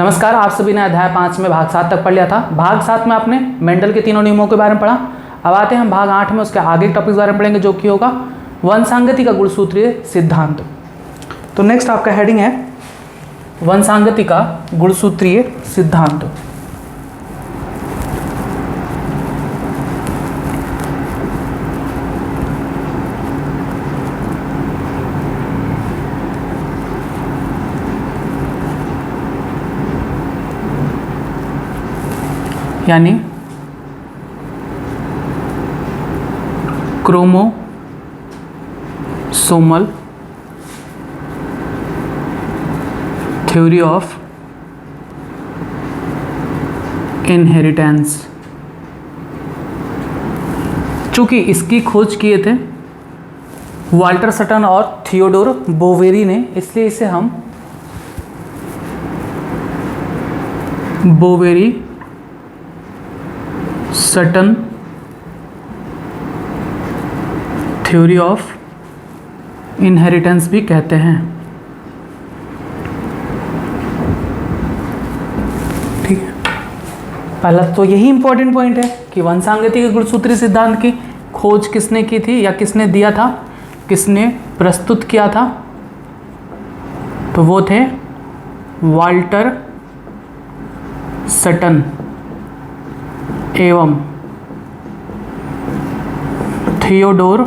नमस्कार, आप सभी ने अध्याय 5 में भाग 7 तक पढ़ लिया था। भाग 7 में आपने मेंडल के तीनों नियमों के बारे में पढ़ा। अब आते हैं हम भाग 8 में, उसके आगे के टॉपिक के बारे में पढ़ेंगे जो कि होगा वंशांगति का गुणसूत्रीय सिद्धांत। तो नेक्स्ट आपका हेडिंग है वंशांगति का गुणसूत्रीय सिद्धांत। यानी क्रोमोसोमल थ्योरी ऑफ इनहेरिटेंस। चूंकि इसकी खोज किए थे वाल्टर सटन और थियोडोर बोवेरी ने, इसलिए इसे हम Boveri Sutton theory of inheritance भी कहते हैं। ठीक है, पहला तो यही इंपॉर्टेंट पॉइंट है कि वंशांगति के गुणसूत्रीय सिद्धांत की खोज किसने की थी या किसने दिया था, किसने प्रस्तुत किया था। तो वो थे वाल्टर सटन एवं थियोडोर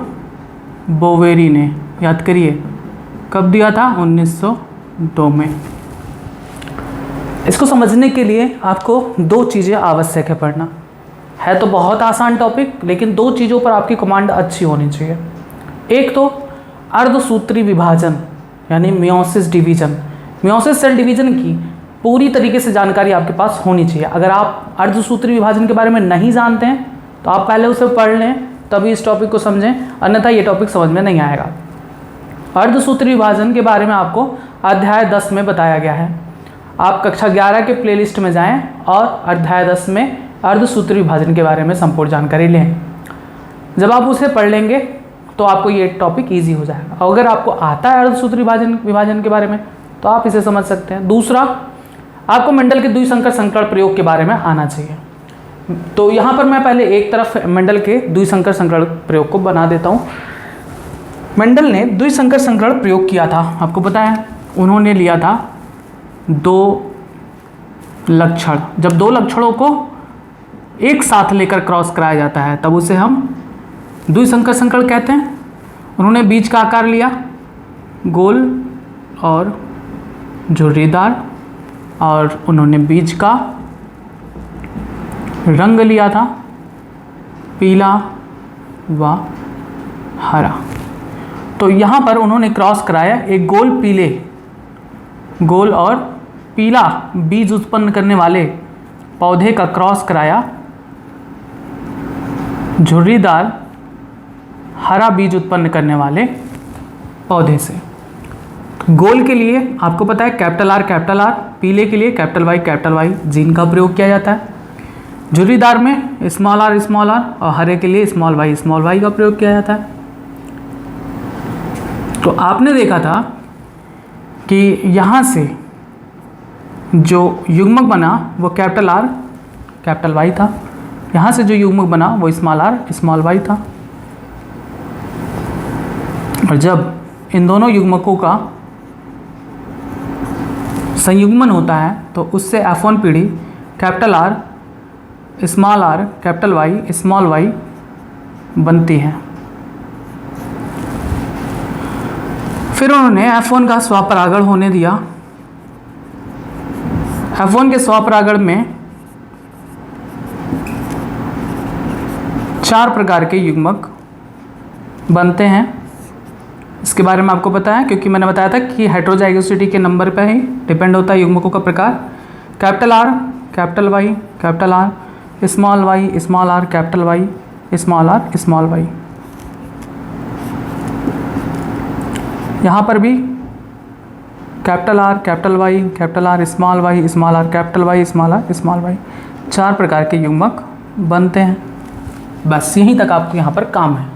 बोवेरी ने। याद करिए कब दिया था, 1902 में। इसको समझने के लिए आपको दो चीज़ें आवश्यक है पढ़ना। है तो बहुत आसान टॉपिक, लेकिन दो चीज़ों पर आपकी कमांड अच्छी होनी चाहिए। एक तो अर्धसूत्री विभाजन यानी meiosis division, meiosis cell division की पूरी तरीके से जानकारी आपके पास होनी चाहिए। अगर आप अर्धसूत्री विभाजन के बारे में नहीं जानते हैं तो आप पहले उसे पढ़ लें, तभी इस टॉपिक को समझें, अन्यथा ये टॉपिक समझ में नहीं आएगा। अर्धसूत्री विभाजन के बारे में आपको अध्याय 10 में बताया गया है। आप कक्षा 11 के प्लेलिस्ट में जाएं और अध्याय 10 में अर्धसूत्री विभाजन के बारे में संपूर्ण जानकारी लें। जब आप उसे पढ़ लेंगे तो आपको ये टॉपिक ईजी हो जाएगा। अगर आपको आता है अर्धसूत्री विभाजन के बारे में तो आप इसे समझ सकते हैं। दूसरा, आपको मेंडल के द्विसंकर संकरण प्रयोग के बारे में आना चाहिए। तो यहाँ पर मैं पहले एक तरफ मेंडल के द्विसंकर संकरण प्रयोग को बना देता हूँ। मेंडल ने द्विसंकर संकरण प्रयोग किया था, आपको पता है। उन्होंने लिया था दो लक्षण। जब दो लक्षणों को एक साथ लेकर क्रॉस कराया जाता है तब उसे हम द्विसंकर संकरण कहते हैं। उन्होंने बीज का आकार लिया गोल और झुर्रीदार, और उन्होंने बीज का रंग लिया था पीला व हरा। तो यहाँ पर उन्होंने क्रॉस कराया एक गोल और पीला बीज उत्पन्न करने वाले पौधे का क्रॉस कराया झुर्रीदार हरा बीज उत्पन्न करने वाले पौधे से। गोल के लिए आपको पता है कैपिटल आर, पीले के लिए कैपिटल वाई जीन का प्रयोग किया जाता है। झुर्रीदार में स्मॉल आर और हरे के लिए स्मॉल वाई का प्रयोग किया जाता है। तो आपने देखा था कि यहाँ से जो युग्मक बना वो कैपिटल आर कैपिटल वाई था, यहाँ से जो युग्मक बना वो स्मॉल आर स्मॉल वाई था। और जब इन दोनों युग्मकों का संयुग्मन होता है तो उससे F1 पीढ़ी capital R capital Y small Y बनती है। फिर उन्होंने F1 का स्वपरागण होने दिया। F1 के स्वपरागण में 4 प्रकार के युग्मक बनते हैं। इसके बारे में आपको पता है क्योंकि मैंने बताया था कि हेटेरोजाइगोसिटी के नंबर पर ही डिपेंड होता है युग्मकों का प्रकार। Capital R capital Y capital R small R capital Y small Y. यहाँ पर भी capital R small R capital Y small Y 4 प्रकार के युग्मक बनते हैं। बस यहीं तक आपको यहाँ पर काम है।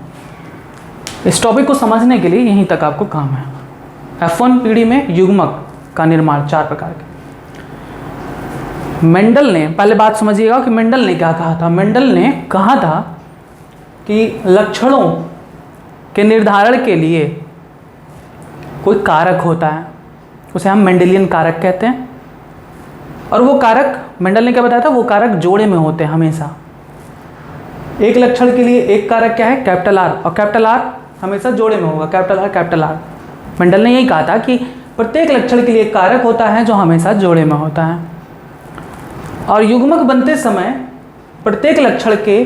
इस टॉपिक को समझने के लिए यहीं तक आपको काम है। F1 पीढ़ी में युग्मक का निर्माण 4 प्रकार के। मेंडल ने, पहले बात समझिएगा कि मेंडल ने क्या कहा था। मेंडल ने कहा था कि लक्षणों के निर्धारण के लिए कोई कारक होता है, उसे हम मेंडेलियन कारक कहते हैं। और वो कारक, मेंडल ने क्या बताया था, वो कारक जोड़े में होते हैं हमेशा। एक लक्षण के लिए एक कारक क्या है, कैपिटल आर, और कैपिटल आर हमेशा जोड़े में होगा, capital R capital are. Mendel ने यही कहा था कि प्रत्येक लक्षण के लिए एक कारक होता है जो हमेशा जोड़े में होता है, और युग्मक बनते समय प्रत्येक लक्षण के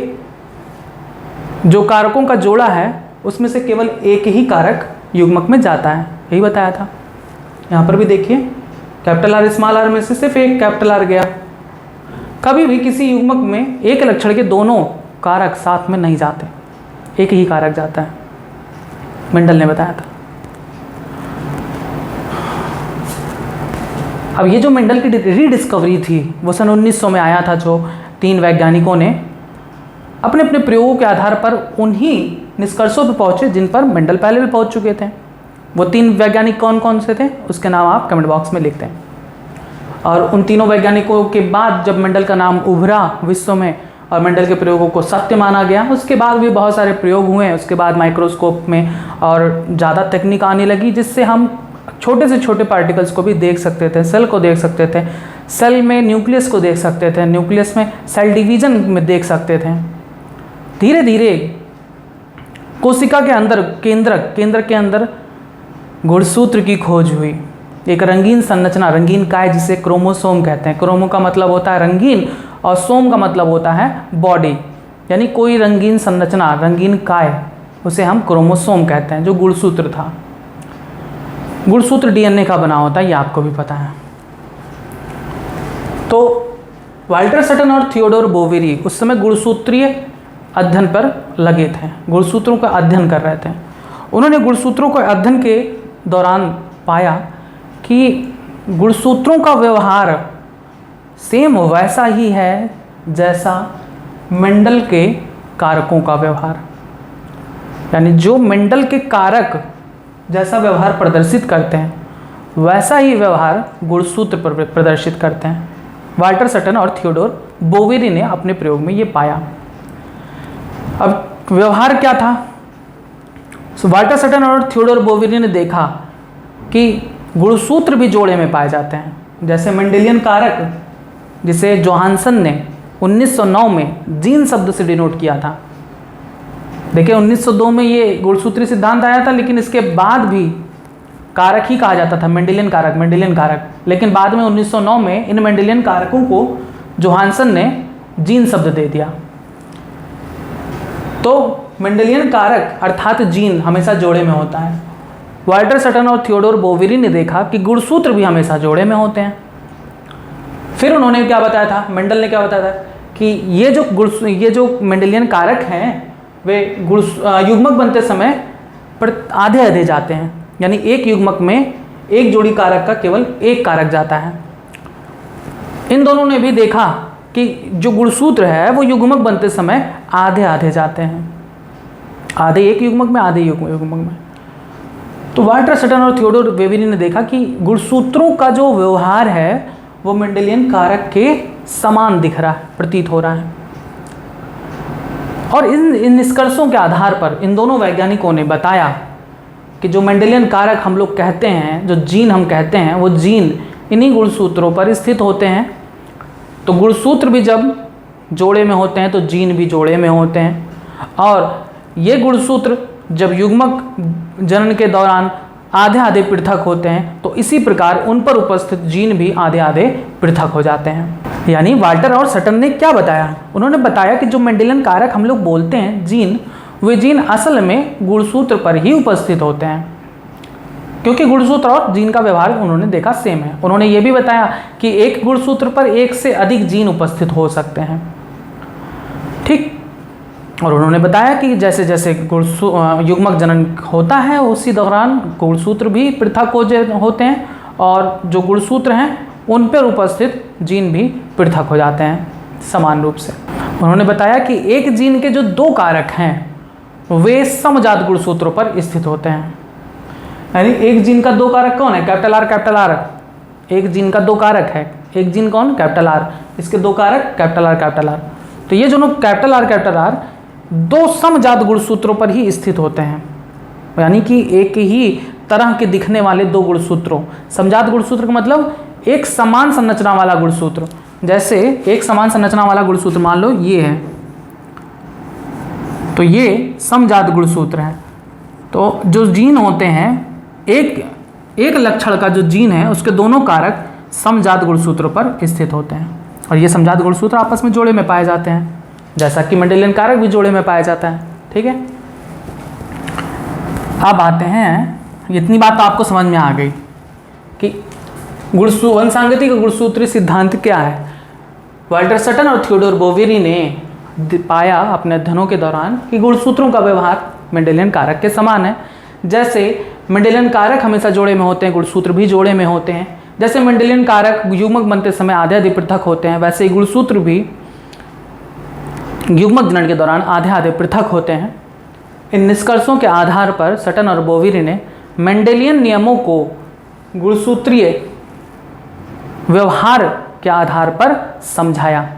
जो कारकों का जोड़ा है उसमें से केवल एक ही कारक युग्मक में जाता है, यही बताया था। यहाँ पर भी देखिए, कैपिटल आर स्मॉल आर में से सिर्फ एक कैपिटल आर गया। कभी भी किसी युग्मक में एक लक्षण के दोनों कारक साथ में नहीं जाते, एक ही कारक जाता है, मेंडल ने बताया था। अब ये जो मेंडल की रीडिस्कवरी थी वो सन 1900 में आया था, जो 3 वैज्ञानिकों ने अपने अपने प्रयोगों के आधार पर उन्हीं निष्कर्षों पर पहुंचे जिन पर मेंडल पहले भी पहुंच चुके थे। वो 3 वैज्ञानिक कौन कौन से थे, उसके नाम आप कमेंट बॉक्स में लिखते हैं। और उन तीनों वैज्ञानिकों के बाद जब मेंडल का नाम उभरा विश्व में और मेंडल के प्रयोगों को सत्य माना गया, उसके बाद भी बहुत सारे प्रयोग हुए। उसके बाद माइक्रोस्कोप में और ज़्यादा तकनीक आने लगी, जिससे हम छोटे से छोटे पार्टिकल्स को भी देख सकते थे, सेल को देख सकते थे, सेल में न्यूक्लियस को देख सकते थे, न्यूक्लियस में सेल डिवीजन में देख सकते थे। धीरे धीरे कोशिका के अंदर केंद्र के अंदर गुणसूत्र की खोज हुई। एक रंगीन संरचना, रंगीन काय, जिसे क्रोमोसोम कहते हैं। क्रोमो का मतलब होता है रंगीन और सोम का मतलब होता है बॉडी, यानी कोई रंगीन संरचना, रंगीन काय, उसे हम क्रोमोसोम कहते हैं, जो गुणसूत्र था। गुणसूत्र डीएनए का बना होता है, ये आपको भी पता है। तो वाल्टर सटन और थियोडोर बोवेरी उस समय गुणसूत्रीय अध्ययन पर लगे थे, गुणसूत्रों का अध्ययन कर रहे थे। उन्होंने गुणसूत्रों के अध्ययन के दौरान पाया कि गुणसूत्रों का व्यवहार सेम वैसा ही है जैसा मेंडल के कारकों का व्यवहार, यानी जो मेंडल के कारक जैसा व्यवहार प्रदर्शित करते हैं वैसा ही व्यवहार गुणसूत्र पर प्रदर्शित करते हैं। वाल्टर सटन और थियोडोर बोवेरी ने अपने प्रयोग में ये पाया। अब व्यवहार क्या था? वाल्टर सटन और थियोडोर बोवेरी ने देखा कि गुणसूत्र भी जोड़े में पाए जाते हैं, जैसे मेंडेलियन कारक, जिसे जोहानसन ने 1909 में जीन शब्द से डिनोट किया था। देखिए 1902 में ये गुणसूत्री सिद्धांत आया था, लेकिन इसके बाद भी कारक ही कहा जाता था, मेंडेलियन कारक। लेकिन बाद में 1909 में इन मेंडेलियन कारकों को जोहानसन ने जीन शब्द दे दिया। तो मेंडेलियन कारक अर्थात जीन हमेशा जोड़े में होता है। वाल्टर सटन और थियोडोर बोवेरी ने देखा कि गुणसूत्र भी हमेशा जोड़े में होते हैं। फिर उन्होंने क्या बताया था, मेंडल ने क्या बताया था कि ये जो मेंडेलियन कारक हैं वे युग्मक बनते समय पर आधे आधे जाते हैं, यानी एक युग्मक में एक जोड़ी कारक का केवल एक कारक जाता है। इन दोनों ने भी देखा कि जो गुणसूत्र है वो युग्मक बनते समय आधे आधे जाते हैं, आधे एक युग्मक में, आधे युग्मक में। तो वाल्टर सटन और थियोडोर बोवेरी ने देखा कि गुणसूत्रों का जो व्यवहार है वो मेंडेलियन कारक के समान दिख रहा है, प्रतीत हो रहा है। और इन निष्कर्षों के आधार पर इन दोनों वैज्ञानिकों ने बताया कि जो मेंडेलियन कारक हम लोग कहते हैं, जो जीन हम कहते हैं, वो जीन इन्हीं गुणसूत्रों पर स्थित होते हैं। तो गुणसूत्र भी जब जोड़े में होते हैं तो जीन भी जोड़े में होते हैं, और ये गुणसूत्र जब युग्मक जनन के दौरान आधे आधे पृथक होते हैं तो इसी प्रकार उन पर उपस्थित जीन भी आधे आधे पृथक हो जाते हैं। यानी वाल्टर और सटन ने क्या बताया? उन्होंने बताया कि जो मेंडेलियन कारक हम लोग बोलते हैं जीन, वे जीन असल में गुणसूत्र पर ही उपस्थित होते हैं, क्योंकि गुणसूत्र और जीन का व्यवहार उन्होंने देखा सेम है। उन्होंने ये भी बताया कि एक गुणसूत्र पर एक से अधिक जीन उपस्थित हो सकते हैं, ठीक। और उन्होंने बताया कि जैसे जैसे युग्मक जनन होता है उसी दौरान गुणसूत्र भी पृथक होते हैं, और जो गुणसूत्र हैं उन पर उपस्थित जीन भी पृथक हो जाते हैं समान रूप से। उन्होंने बताया कि एक जीन के जो 2 कारक हैं वे समजात गुणसूत्रों पर स्थित होते हैं। यानी एक जीन का 2 कारक कौन है? Capital R. एक जीन का 2 कारक है, एक जीन कौन, कैपिटल आर, इसके दो कारक कैपिटल आर। तो ये दोनों कैपिटल आर दो समजात गुणसूत्रों पर ही स्थित होते हैं, यानी कि एक ही तरह के दिखने वाले दो गुणसूत्रों। समजात गुणसूत्र का मतलब एक समान संरचना वाला गुणसूत्र। जैसे एक समान संरचना वाला गुणसूत्र मान लो ये है, तो ये समजात गुणसूत्र है। तो जो जीन होते हैं, एक लक्षण का जो जीन है उसके दोनों कारक समजात गुणसूत्रों पर स्थित होते हैं, और ये समजात गुणसूत्र आपस में जोड़े में पाए जाते हैं, जैसा कि मेंडेलियन कारक भी जोड़े में पाया जाता है। ठीक है, अब आते हैं, इतनी बात तो आपको समझ में आ गई कि वंशांगति का गुणसूत्री सिद्धांत क्या है। वाल्टर सटन और थियोडोर बोवेरी ने पाया अपने अध्ययनों के दौरान कि गुणसूत्रों का व्यवहार मेंडेलियन कारक के समान है। जैसे मेंडेलियन कारक हमेशा जोड़े में होते हैं, गुणसूत्र भी जोड़े में होते हैं। जैसे मेंडेलियन कारक युग्मक बनते समय आधे आधे पृथक होते हैं, वैसे ही गुणसूत्र भी युग्मक जनन के दौरान आधे आधे पृथक होते हैं। इन निष्कर्षों के आधार पर सटन और बोवेरी ने मेंडेलियन नियमों को गुणसूत्रीय व्यवहार के आधार पर समझाया।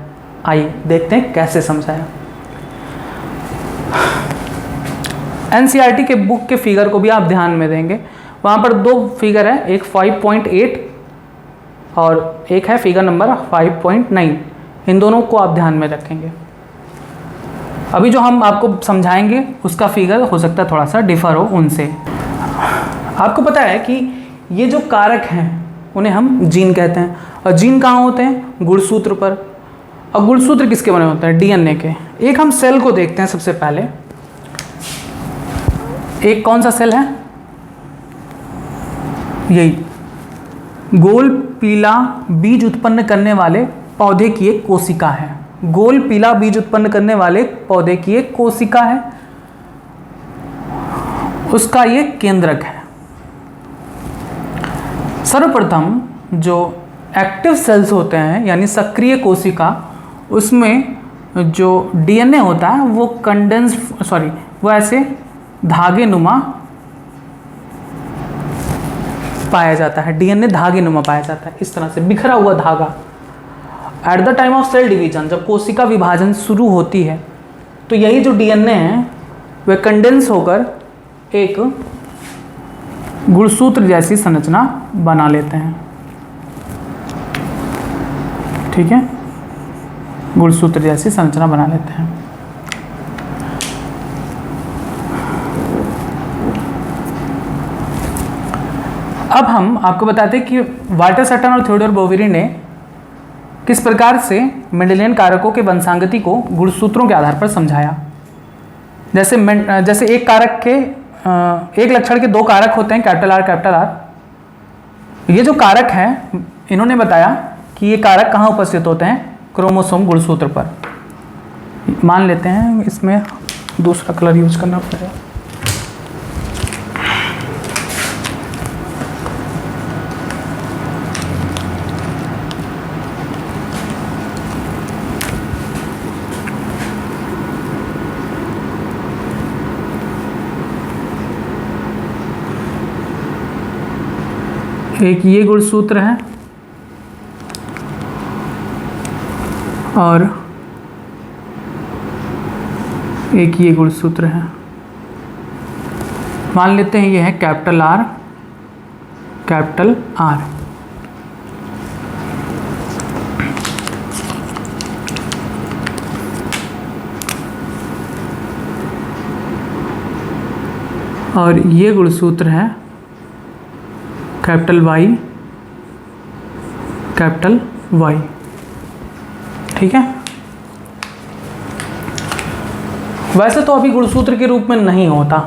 आइए देखते हैं कैसे समझाया। एनसीईआरटी के बुक के फिगर को भी आप ध्यान में देंगे, वहाँ पर दो फिगर है, एक 5.8 और एक है फिगर नंबर 5.9। इन दोनों को आप ध्यान में रखेंगे। अभी जो हम आपको समझाएंगे उसका फिगर हो सकता है थोड़ा सा डिफर हो उनसे। आपको पता है कि ये जो कारक हैं उन्हें हम जीन कहते हैं, और जीन कहाँ होते हैं, गुणसूत्र पर। और गुणसूत्र किसके बने होते हैं, डीएनए के। एक हम सेल को देखते हैं सबसे पहले। एक कौन सा सेल है, यही गोल पीला बीज उत्पन्न करने वाले पौधे की एक कोशिका है। गोल पीला बीज उत्पन्न करने वाले पौधे की एक कोशिका है, उसका ये केंद्रक है। सर्वप्रथम जो एक्टिव सेल्स होते हैं यानी सक्रिय कोशिका, उसमें जो डीएनए होता है वो ऐसे धागे नुमा पाया जाता है। डीएनए धागे नुमा पाया जाता है, इस तरह से बिखरा हुआ धागा। At the time of cell division, जब कोशिका विभाजन शुरू होती है, तो यही जो डीएनए है वे कंडेंस होकर एक गुणसूत्र जैसी संरचना बना लेते हैं। ठीक है, गुणसूत्र जैसी संरचना बना लेते हैं। अब हम आपको बताते हैं कि वाल्टर सटन और थियोडोर बोवेरी ने किस प्रकार से मेंडेलियन कारकों के वंशांगति को गुणसूत्रों के आधार पर समझाया। जैसे एक कारक के एक लक्षण के दो कारक होते हैं, कैपिटल आर। ये जो कारक हैं, इन्होंने बताया कि ये कारक कहाँ उपस्थित होते हैं, क्रोमोसोम गुणसूत्र पर। मान लेते हैं इसमें दूसरा कलर यूज करना पड़ेगा। एक ये गुणसूत्र है और एक ये गुणसूत्र है। मान लेते हैं ये है कैपिटल आर। और ये गुणसूत्र है कैपिटल वाई। ठीक है, वैसे तो अभी गुणसूत्र के रूप में नहीं होता,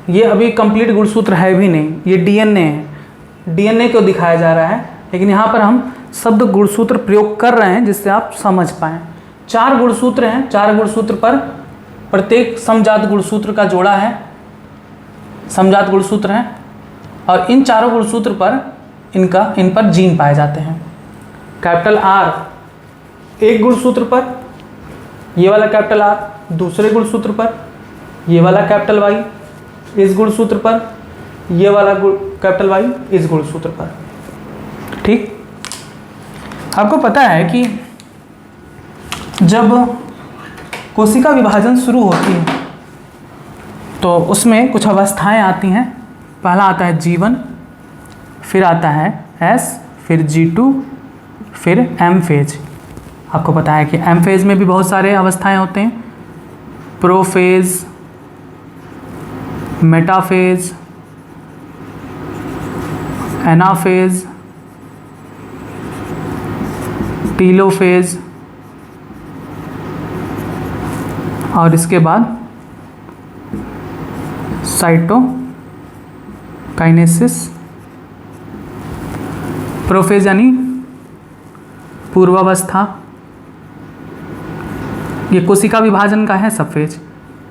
ये अभी कंप्लीट गुणसूत्र है भी नहीं, ये डीएनए है। डीएनए को दिखाया जा रहा है, लेकिन यहाँ पर हम शब्द गुणसूत्र प्रयोग कर रहे हैं जिससे आप समझ पाएँ। 4 गुणसूत्र हैं, 4 गुणसूत्र पर प्रत्येक समजात गुणसूत्र का जोड़ा है, समजात गुणसूत्र हैं, और इन चारों गुणसूत्र पर इन पर जीन पाए जाते हैं। कैपिटल आर एक गुणसूत्र पर, ये वाला कैपिटल आर दूसरे गुणसूत्र पर, ये वाला कैपिटल वाई इस गुणसूत्र पर, ये वाला कैपिटल वाई इस गुणसूत्र पर। ठीक, आपको पता है कि जब कोशिका विभाजन शुरू होती है तो उसमें कुछ अवस्थाएं आती हैं। पहला आता है G1, फिर आता है S, फिर G2, फिर M फेज। आपको पता है कि M फेज में भी बहुत सारे अवस्थाएं होते हैं, प्रोफेज, मेटाफेज, एनाफेज, टीलोफेज और इसके बाद साइटोकाइनेसिस। प्रोफेज यानी पूर्वावस्था, ये कोशिका विभाजन का है सब फेज।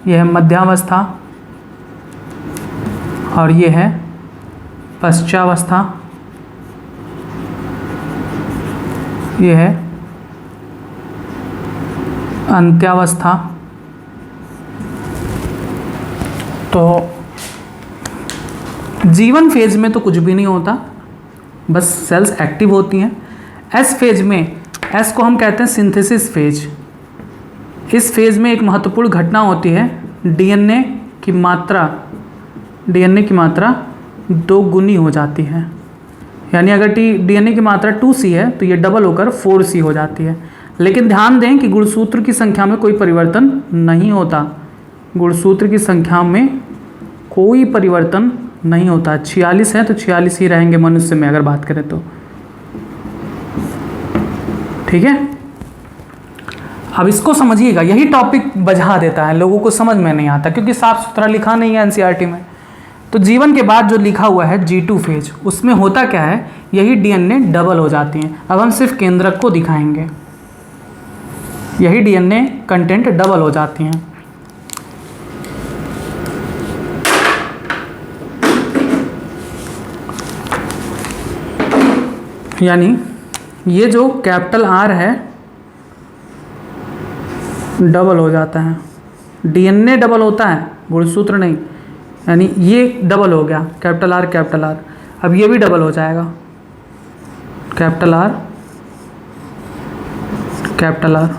ये है मध्यावस्था और ये है पश्चावस्था, ये है अंत्यावस्था। तो G1 फेज में तो कुछ भी नहीं होता, बस सेल्स एक्टिव होती हैं। S फेज में, S को हम कहते हैं सिंथेसिस फेज। इस फेज में एक महत्वपूर्ण घटना होती है, डीएनए की मात्रा 2 गुनी हो जाती है। यानी अगर डीएनए की मात्रा 2C है तो ये डबल होकर 4C हो जाती है। लेकिन ध्यान दें कि गुणसूत्र की संख्या में कोई परिवर्तन नहीं होता। गुणसूत्र की संख्या में कोई परिवर्तन नहीं होता। 46 है तो 46 ही रहेंगे मनुष्य में अगर बात करें तो। ठीक है, अब इसको समझिएगा। यही टॉपिक बझा देता है, लोगों को समझ में नहीं आता क्योंकि साफ सुथरा लिखा नहीं है एनसीईआरटी में। तो जीवन के बाद जो लिखा हुआ है G2 फेज, उसमें होता क्या है, यही डीएनए डबल हो जाती हैं। अब हम सिर्फ केंद्रक को दिखाएंगे, यही डीएनए कंटेंट डबल हो जाती हैं। यानी ये जो कैपिटल R है डबल हो जाता है। डीएनए डबल होता है, गुणसूत्र नहीं। यानी ये डबल हो गया, कैपिटल R कैपिटल R। अब ये भी डबल हो जाएगा, कैपिटल R कैपिटल R।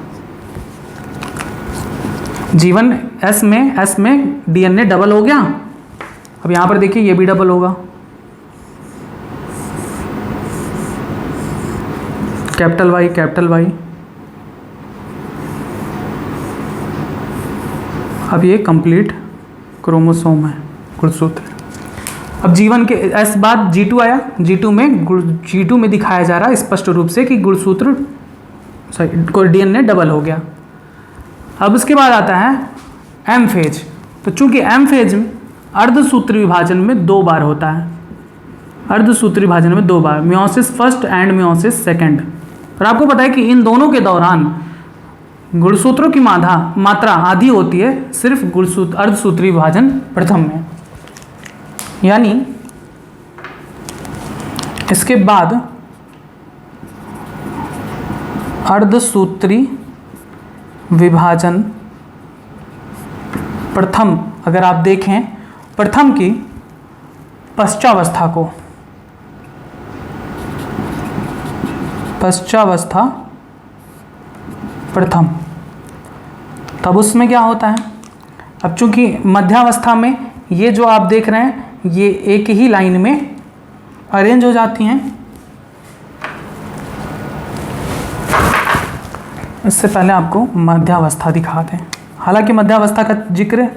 जीवन S में डीएनए डबल हो गया। अब यहाँ पर देखिए ये भी डबल होगा, कैपिटल Y कैपिटल Y। अब ये कंप्लीट क्रोमोसोम है, गुणसूत्र। अब जीवन के S बाद G2 आया। G2 में दिखाया जा रहा है स्पष्ट रूप से कि गुणसूत्र डीएनए डबल हो गया। अब उसके बाद आता है M फेज। तो चूंकि M फेज में अर्धसूत्री विभाजन में 2 बार होता है, अर्धसूत्री विभाजन में 2 बार, meiosis first and meiosis second. और आपको पता है कि इन दोनों के दौरान गुणसूत्रों की मात्रा आधी होती है सिर्फ अर्धसूत्री विभाजन प्रथम में। यानी इसके बाद अर्धसूत्री विभाजन प्रथम, अगर आप देखें प्रथम की पश्चावस्था को, पश्चावस्था प्रथम, तब उसमें क्या होता है। अब चूंकि मध्यावस्था में ये जो आप देख रहे हैं ये एक ही लाइन में अरेंज हो जाती हैं। इससे पहले आपको मध्यावस्था दिखा दें। हालांकि मध्यावस्था का जिक्र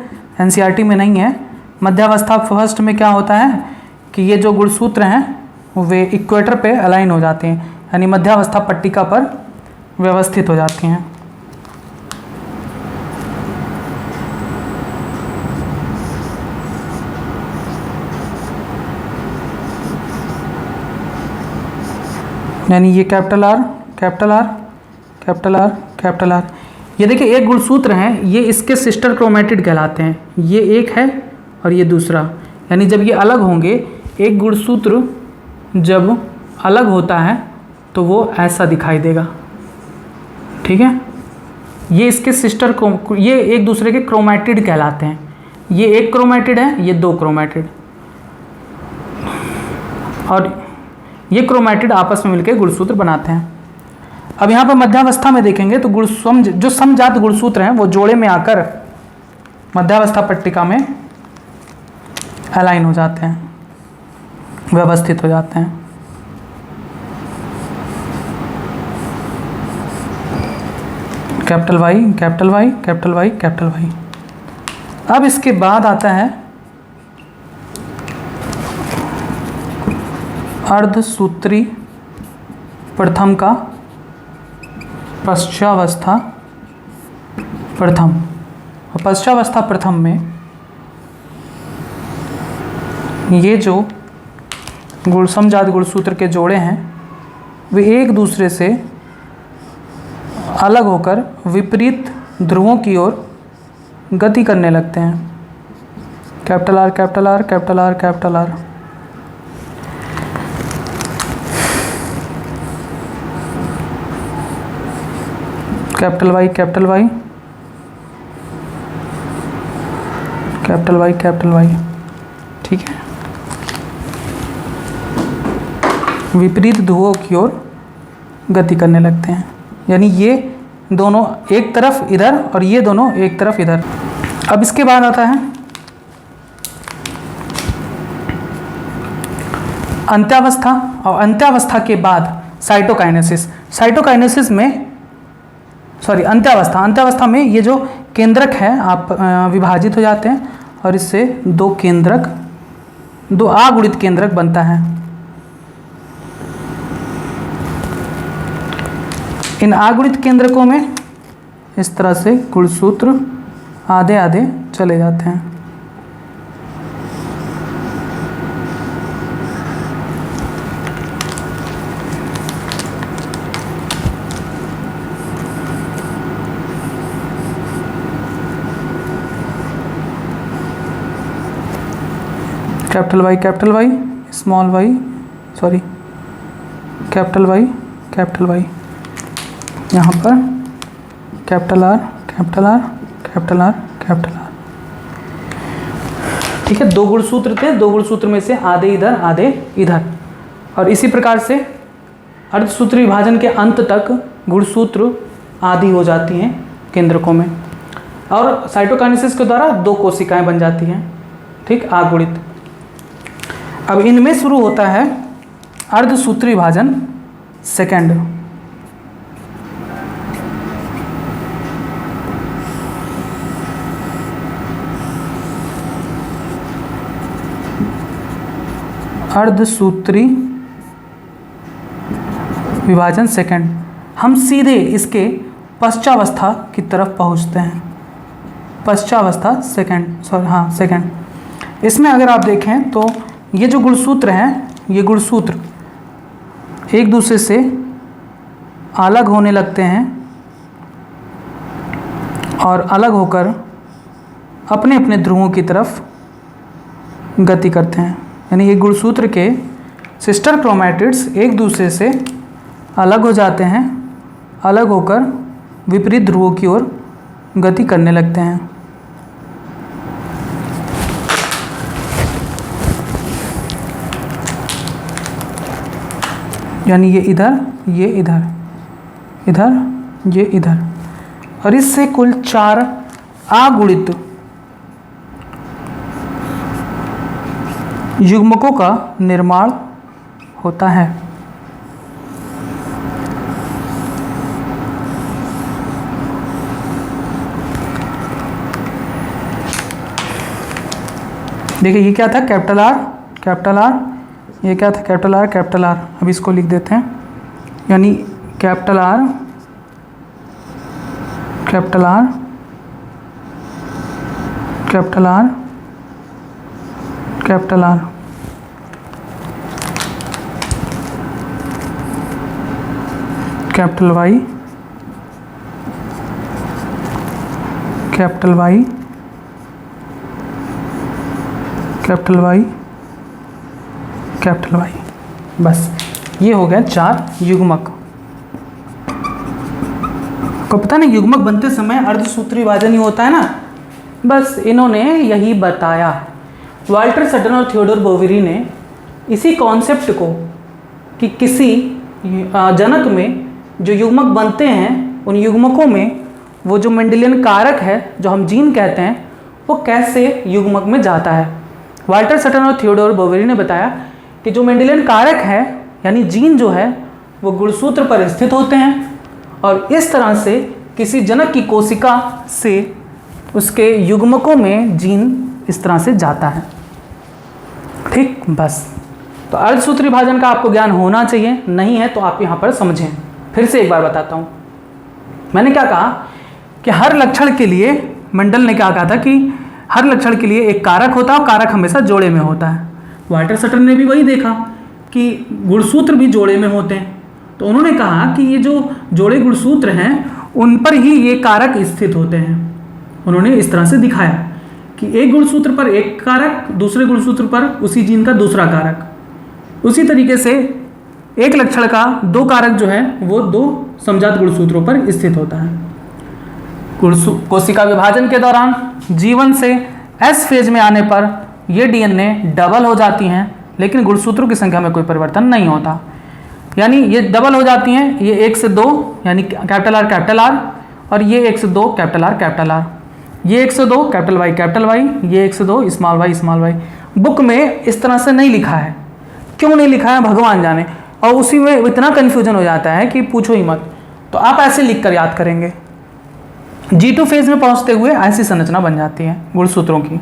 एनसीईआरटी में नहीं है। मध्यावस्था फर्स्ट में क्या होता है कि ये जो गुणसूत्र हैं वे इक्वेटर पे अलाइन हो जाते हैं, यानी मध्यावस्था पट्टिका पर व्यवस्थित हो जाती हैं। यानी ये capital R capital R capital R capital R। ये देखिए एक गुणसूत्र हैं, ये इसके सिस्टर क्रोमेटिड कहलाते हैं। ये एक है और ये दूसरा, यानी जब ये अलग होंगे, एक गुणसूत्र जब अलग होता है तो वो ऐसा दिखाई देगा। ठीक है, ये इसके सिस्टर ये एक दूसरे के क्रोमेटिड कहलाते हैं। ये एक क्रोमेटिड है, ये 2 क्रोमेटिड, और ये क्रोमेटिड आपस में मिलकर गुणसूत्र बनाते हैं। अब यहाँ पर मध्यावस्था में देखेंगे तो जो समजात गुणसूत्र हैं वो जोड़े में आकर मध्यावस्था पट्टिका में अलाइन हो जाते हैं, व्यवस्थित हो जाते हैं। Capital Y, capital Y, capital Y, capital Y. अब इसके बाद आता है अर्धसूत्री प्रथम का पश्चावस्था प्रथम। और पश्चावस्था प्रथम में ये जो समजात गुणसूत्र के जोड़े हैं वे एक दूसरे से अलग होकर विपरीत ध्रुवों की ओर गति करने लगते हैं। Capital R, capital R, capital R, capital R. Capital Y, capital Y, capital Y, capital Y. ठीक है, विपरीत ध्रुवों की ओर गति करने लगते हैं, यानी ये दोनों एक तरफ इधर और ये दोनों एक तरफ इधर। अब इसके बाद आता है अंत्यावस्था, और अंत्यावस्था के बाद साइटोकाइनेसिस। साइटोकाइनेसिस में अंत्यावस्था में ये जो केंद्रक है आप विभाजित हो जाते हैं और इससे दो अगुणित केंद्रक बनता है। इन अगुणित केंद्रकों में इस तरह से गुणसूत्र आधे आधे चले जाते हैं। Capital Y, capital Y, small Y, capital Y, capital Y. यहाँ पर capital R, capital R, capital R, capital R. ठीक है, दो गुणसूत्र थे, दो गुणसूत्र में से आधे इधर आधे इधर, और इसी प्रकार से अर्धसूत्री विभाजन के अंत तक गुणसूत्र आधी हो जाती हैं केंद्रकों में, और साइटोकाइनेसिस के द्वारा दो कोशिकाएं बन जाती हैं। ठीक, अगुणित। अब इनमें शुरू होता है अर्धसूत्री विभाजन सेकंड। अर्धसूत्री विभाजन सेकंड, हम सीधे इसके पश्चावस्था की तरफ पहुंचते हैं। पश्चावस्था सेकंड, सेकंड। इसमें अगर आप देखें तो ये जो गुणसूत्र हैं, ये गुणसूत्र एक दूसरे से अलग होने लगते हैं और अलग होकर अपने अपने ध्रुवों की तरफ गति करते हैं। यानी ये गुणसूत्र के सिस्टर क्रोमैटिड्स एक दूसरे से अलग हो जाते हैं, अलग होकर विपरीत ध्रुवों की ओर गति करने लगते हैं। यानी ये इधर, ये इधर, इधर, ये इधर, और इससे कुल 4 अगुणित युग्मकों का निर्माण होता है। देखिए ये क्या था, कैपिटल आर, कैपिटल आर, ये क्या था, कैपिटल आर, कैपिटल आर। अब इसको लिख देते हैं, यानी capital R, capital R, capital R, capital R. Capital Y, capital Y, capital Y, capital Y. बस ये हो गया 4 युग्मक। को पता नहीं युग्मक बनते समय अर्धसूत्री विभाजन ही होता है ना, बस इन्होंने यही बताया। वाल्टर सटन और थियोडोर बोवेरी ने इसी कॉन्सेप्ट को कि किसी जनक में जो युग्मक बनते हैं उन युग्मकों में वो जो मेंडेलियन कारक है जो हम जीन कहते हैं वो कैसे युग्मक में जाता है। वाल्टर सटन और थियोडोर बोवेरी ने बताया कि जो मेंडेलियन कारक है यानी जीन जो है वो गुणसूत्र पर स्थित होते हैं और इस तरह से किसी जनक की कोशिका से उसके युग्मकों में जीन इस तरह से जाता है। ठीक, बस। तो अर्धसूत्री विभाजन का आपको ज्ञान होना चाहिए, नहीं है तो आप यहाँ पर समझें। फिर से एक बार बताता हूँ, मैंने क्या कहा कि हर लक्षण के लिए मंडल ने क्या कहा था कि हर लक्षण के लिए एक कारक होता है और कारक हमेशा जोड़े में होता है। वाल्टर सटन ने भी वही देखा कि गुणसूत्र भी जोड़े में होते हैं, तो उन्होंने कहा कि ये जो जोड़े गुणसूत्र हैं उन पर ही ये कारक स्थित होते हैं। उन्होंने इस तरह से दिखाया कि एक गुणसूत्र पर एक कारक, दूसरे गुणसूत्र पर उसी जीन का दूसरा कारक। उसी तरीके से एक लक्षण का दो कारक जो है वो दो समजात गुणसूत्रों पर स्थित होता है। कोशिका विभाजन के दौरान जीवन से एस फेज में आने पर ये डीएनए डबल हो जाती हैं, लेकिन गुणसूत्रों की संख्या में कोई परिवर्तन नहीं होता। यानी ये डबल हो जाती हैं, ये 1 से 2 यानी कैपिटल आर और ये 1 से 2 कैपिटल आर, ये 1 से 2 कैपिटल वाई, ये 1 से 2 स्मॉल वाई। बुक में इस तरह से नहीं लिखा है, क्यों नहीं लिखा है भगवान जाने, और उसी में इतना कन्फ्यूजन हो जाता है कि पूछो ही मत। तो आप ऐसे लिख कर याद करेंगे। G2 फेज में पहुंचते हुए ऐसी संरचना बन जाती है गुणसूत्रों की,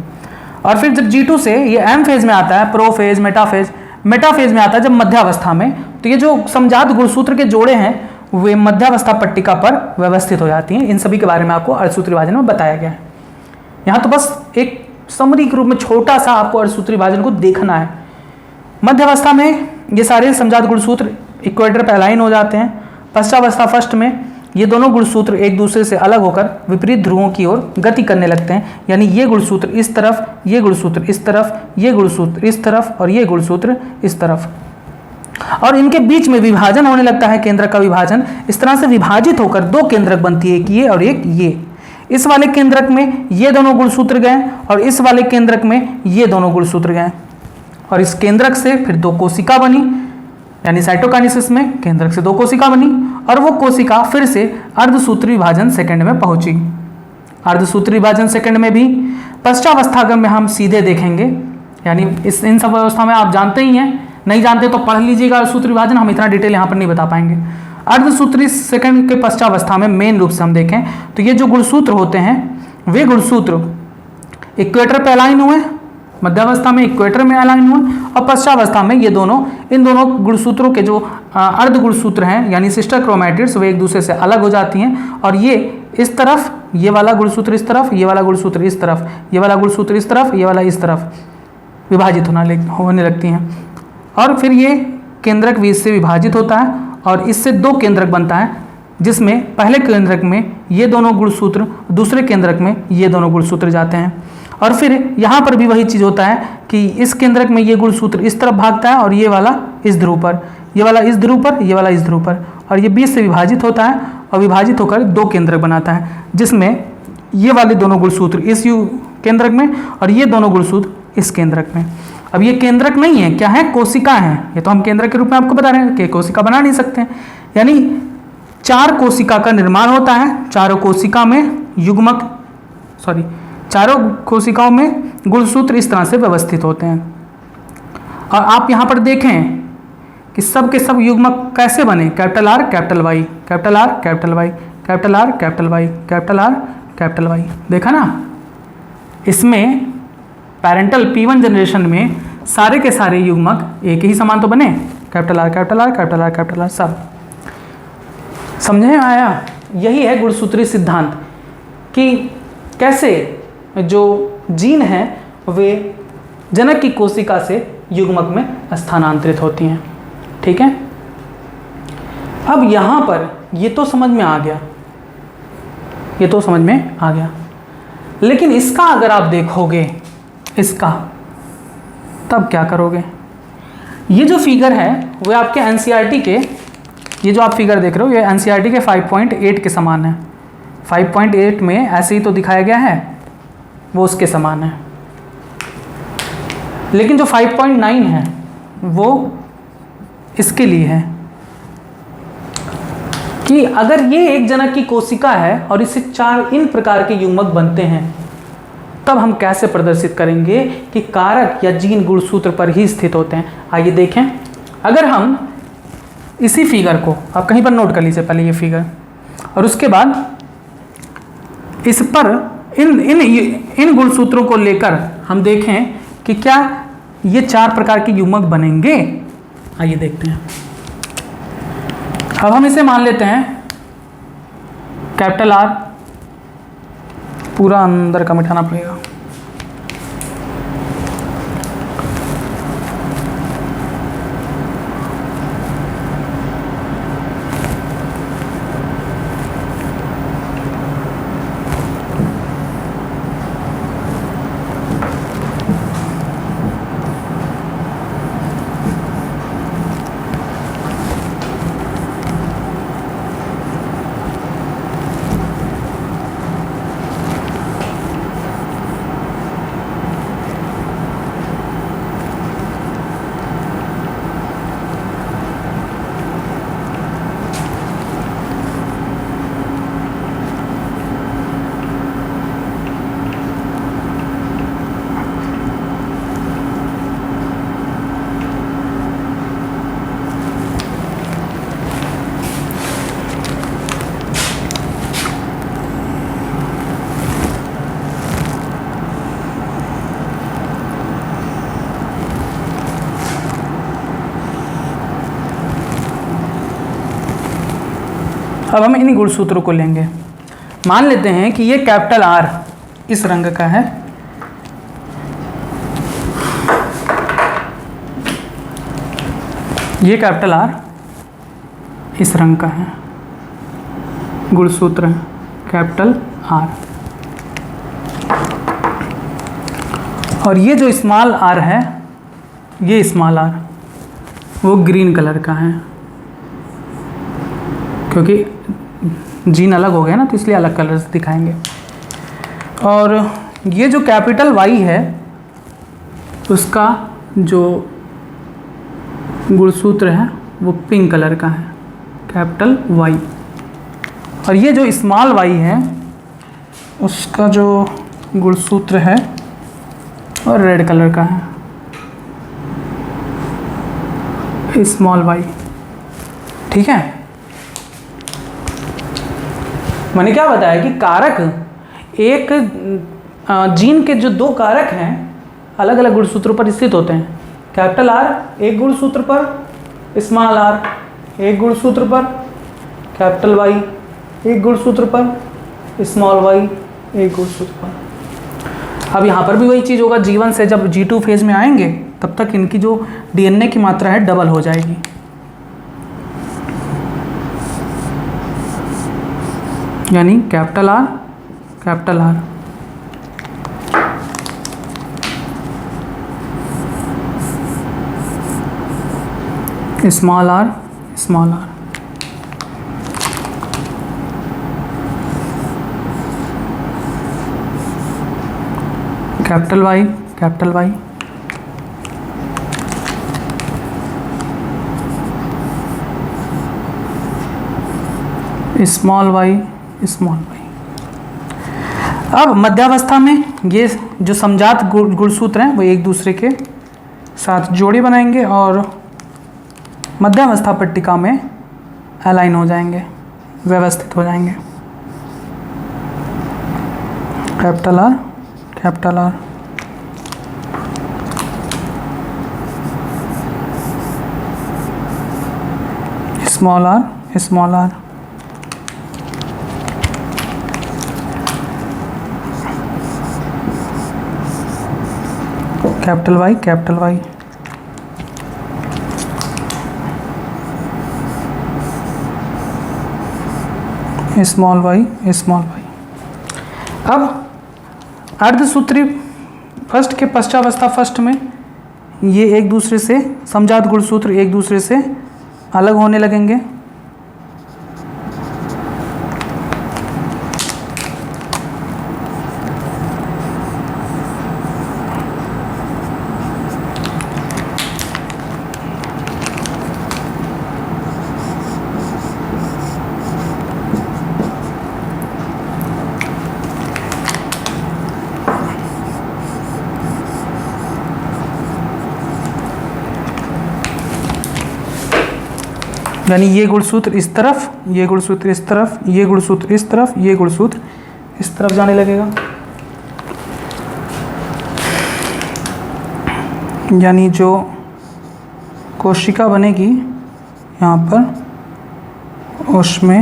और फिर जब G2 से ये M फेज में आता है, प्रोफेज, मेटाफेज में आता है जब मध्यावस्था में, तो ये जो समजात गुणसूत्र के जोड़े हैं वे मध्यावस्था पट्टिका पर व्यवस्थित हो जाती हैं। इन सभी के बारे में आपको अर्धसूत्री विभाजन में बताया गया है। यहाँ तो बस एक समरी के रूप में छोटा सा आपको अर्धसूत्री विभाजन को देखना है। मध्यावस्था में ये सारे समजात गुणसूत्र इक्वेटर पर अलाइन हो जाते हैं। पश्चावस्था फर्स्ट में ये दोनों गुणसूत्र एक दूसरे से अलग होकर विपरीत ध्रुवों की ओर गति करने लगते हैं, यानी ये गुणसूत्र इस तरफ, ये गुणसूत्र इस तरफ, ये गुणसूत्र इस तरफ और ये गुणसूत्र इस तरफ, और इनके बीच में विभाजन होने लगता है, केंद्रक का विभाजन। इस तरह से विभाजित होकर दो केंद्रक बनती है, एक ये और एक ये। इस वाले केंद्रक में ये दोनों गुणसूत्र गए और इस वाले केंद्रक में ये दोनों गुणसूत्र गए, और इस केंद्रक से फिर दो कोशिका बनी, यानी साइटोकाइनेसिस में केंद्रक से दो कोशिका बनी, और वो कोशिका फिर से अर्धसूत्री विभाजन सेकंड में पहुंची। अर्धसूत्री विभाजन सेकंड में भी पश्चावस्था में हम सीधे देखेंगे, यानी इन सब अवस्था में आप जानते ही हैं, नहीं जानते तो पढ़ लीजिएगा अर्धसूत्री विभाजन, हम इतना डिटेल यहाँ पर नहीं बता पाएंगे। अर्धसूत्री सेकंड के पश्चावस्था में मेन रूप से हम देखें तो ये जो गुणसूत्र होते हैं वे गुणसूत्र इक्वेटर पे अलाइन हुए, मध्यावस्था में इक्वेटर में अलाइन हुए, और पश्चावस्था में ये दोनों, इन दोनों गुणसूत्रों के जो अर्ध गुणसूत्र हैं यानी सिस्टर क्रोमैटिड्स वे एक दूसरे से अलग हो जाती हैं, और ये इस तरफ, ये वाला गुणसूत्र इस तरफ, ये वाला गुणसूत्र इस तरफ, ये वाला गुणसूत्र इस तरफ, ये वाला इस तरफ विभाजित होने लगती हैं, और फिर ये केंद्रक भी इससे विभाजित होता है और इससे दो केंद्रक बनता है, जिसमें पहले केंद्रक में ये दोनों गुणसूत्र, दूसरे केंद्रक में ये दोनों गुणसूत्र जाते हैं। और फिर यहाँ पर भी वही चीज़ होता है कि इस केंद्रक में ये गुणसूत्र इस तरफ भागता है और ये वाला इस ध्रुव पर, ये वाला इस ध्रुव पर, ये वाला इस ध्रुव पर, और ये बीच से विभाजित होता है और विभाजित होकर दो केंद्रक बनाता है, जिसमें ये वाले दोनों गुणसूत्र इस केंद्रक में और ये दोनों गुणसूत्र इस केंद्रक में। अब ये केंद्रक नहीं है, क्या है, कोशिका है। ये तो हम केंद्रक के रूप में आपको बता रहे हैं कि कोशिका बना नहीं सकते, यानी चार कोशिका का निर्माण होता है। चारों कोशिका में चारों कोशिकाओं में गुणसूत्र इस तरह से व्यवस्थित होते हैं। और आप यहाँ पर देखें कि सब के सब युग्मक कैसे बने, capital R capital Y, capital R capital Y, capital R capital Y, capital R capital Y. देखा ना, इसमें पेरेंटल P1 जनरेशन में सारे के सारे युग्मक एक ही समान तो बने, capital R capital R capital R capital are, सब समझे आया। यही है गुणसूत्री सिद्धांत कि कैसे जो जीन हैं वे जनक की कोशिका से युग्मक में स्थानांतरित होती हैं। ठीक है, अब यहाँ पर ये तो समझ में आ गया, ये तो समझ में आ गया, लेकिन इसका अगर आप देखोगे इसका, तब क्या करोगे। ये जो फिगर है वो आपके NCERT के, ये जो आप फिगर देख रहे हो ये NCERT के 5.8 के समान है। 5.8 में ऐसे ही तो दिखाया गया है, वो उसके समान है, लेकिन जो 5.9 है वो इसके लिए है। कि अगर ये एक जनक की कोशिका है और इससे 4 इन प्रकार के युग्मक बनते हैं, तब हम कैसे प्रदर्शित करेंगे कि कारक या जीन गुणसूत्र पर ही स्थित होते हैं। आइए देखें। अगर हम इसी फिगर को, आप कहीं पर नोट कर लीजिए पहले ये फिगर, और उसके बाद इस पर इन गुणसूत्रों को लेकर हम देखें कि क्या ये 4 प्रकार के युग्मक बनेंगे। आइए देखते हैं। अब हम इसे मान लेते हैं कैपिटल आर, पूरा अंदर का मिटाना पड़ेगा। अब हम इन गुणसूत्रों को लेंगे। मान लेते हैं कि ये कैपिटल आर इस रंग का है, ये कैपिटल आर इस रंग का है, गुणसूत्र कैपिटल आर, और ये जो स्मॉल आर है, ये स्मॉल आर वो ग्रीन कलर का है, क्योंकि जीन अलग हो गया ना, तो इसलिए अलग कलर से दिखाएंगे। और ये जो कैपिटल वाई है, उसका जो गुणसूत्र है वो पिंक कलर का है, कैपिटल वाई। और ये जो स्मॉल वाई है, उसका जो गुणसूत्र है और रेड कलर का है, स्मॉल वाई। ठीक है, मैंने क्या बताया कि कारक, एक जीन के जो 2 कारक हैं अलग अलग गुणसूत्रों पर स्थित होते हैं। कैपिटल आर एक गुणसूत्र पर, स्मॉल आर एक गुणसूत्र पर, कैपिटल वाई एक गुणसूत्र पर, स्मॉल वाई एक गुणसूत्र पर। अब यहाँ पर भी वही चीज़ होगा, G1 से जब G2 फेज में आएंगे तब तक इनकी जो DNA की मात्रा है डबल हो जाएगी। यानी capital R, small R, capital Y, small Y. अब मध्यावस्था में ये जो समजात गुणसूत्र हैं वो एक दूसरे के साथ जोड़ी बनाएंगे और मध्यावस्था पट्टिका में अलाइन हो जाएंगे, व्यवस्थित हो जाएंगे। Capital R, small R, capital Y, small Y. अब अर्धसूत्री फर्स्ट के पश्चावस्था फर्स्ट में ये एक दूसरे से, समजात गुणसूत्र एक दूसरे से अलग होने लगेंगे। यानी ये गुणसूत्र इस तरफ, ये गुणसूत्र इस तरफ, ये गुणसूत्र इस तरफ, ये गुणसूत्र इस तरफ जाने लगेगा। यानी जो कोशिका बनेगी यहाँ पर, उसमें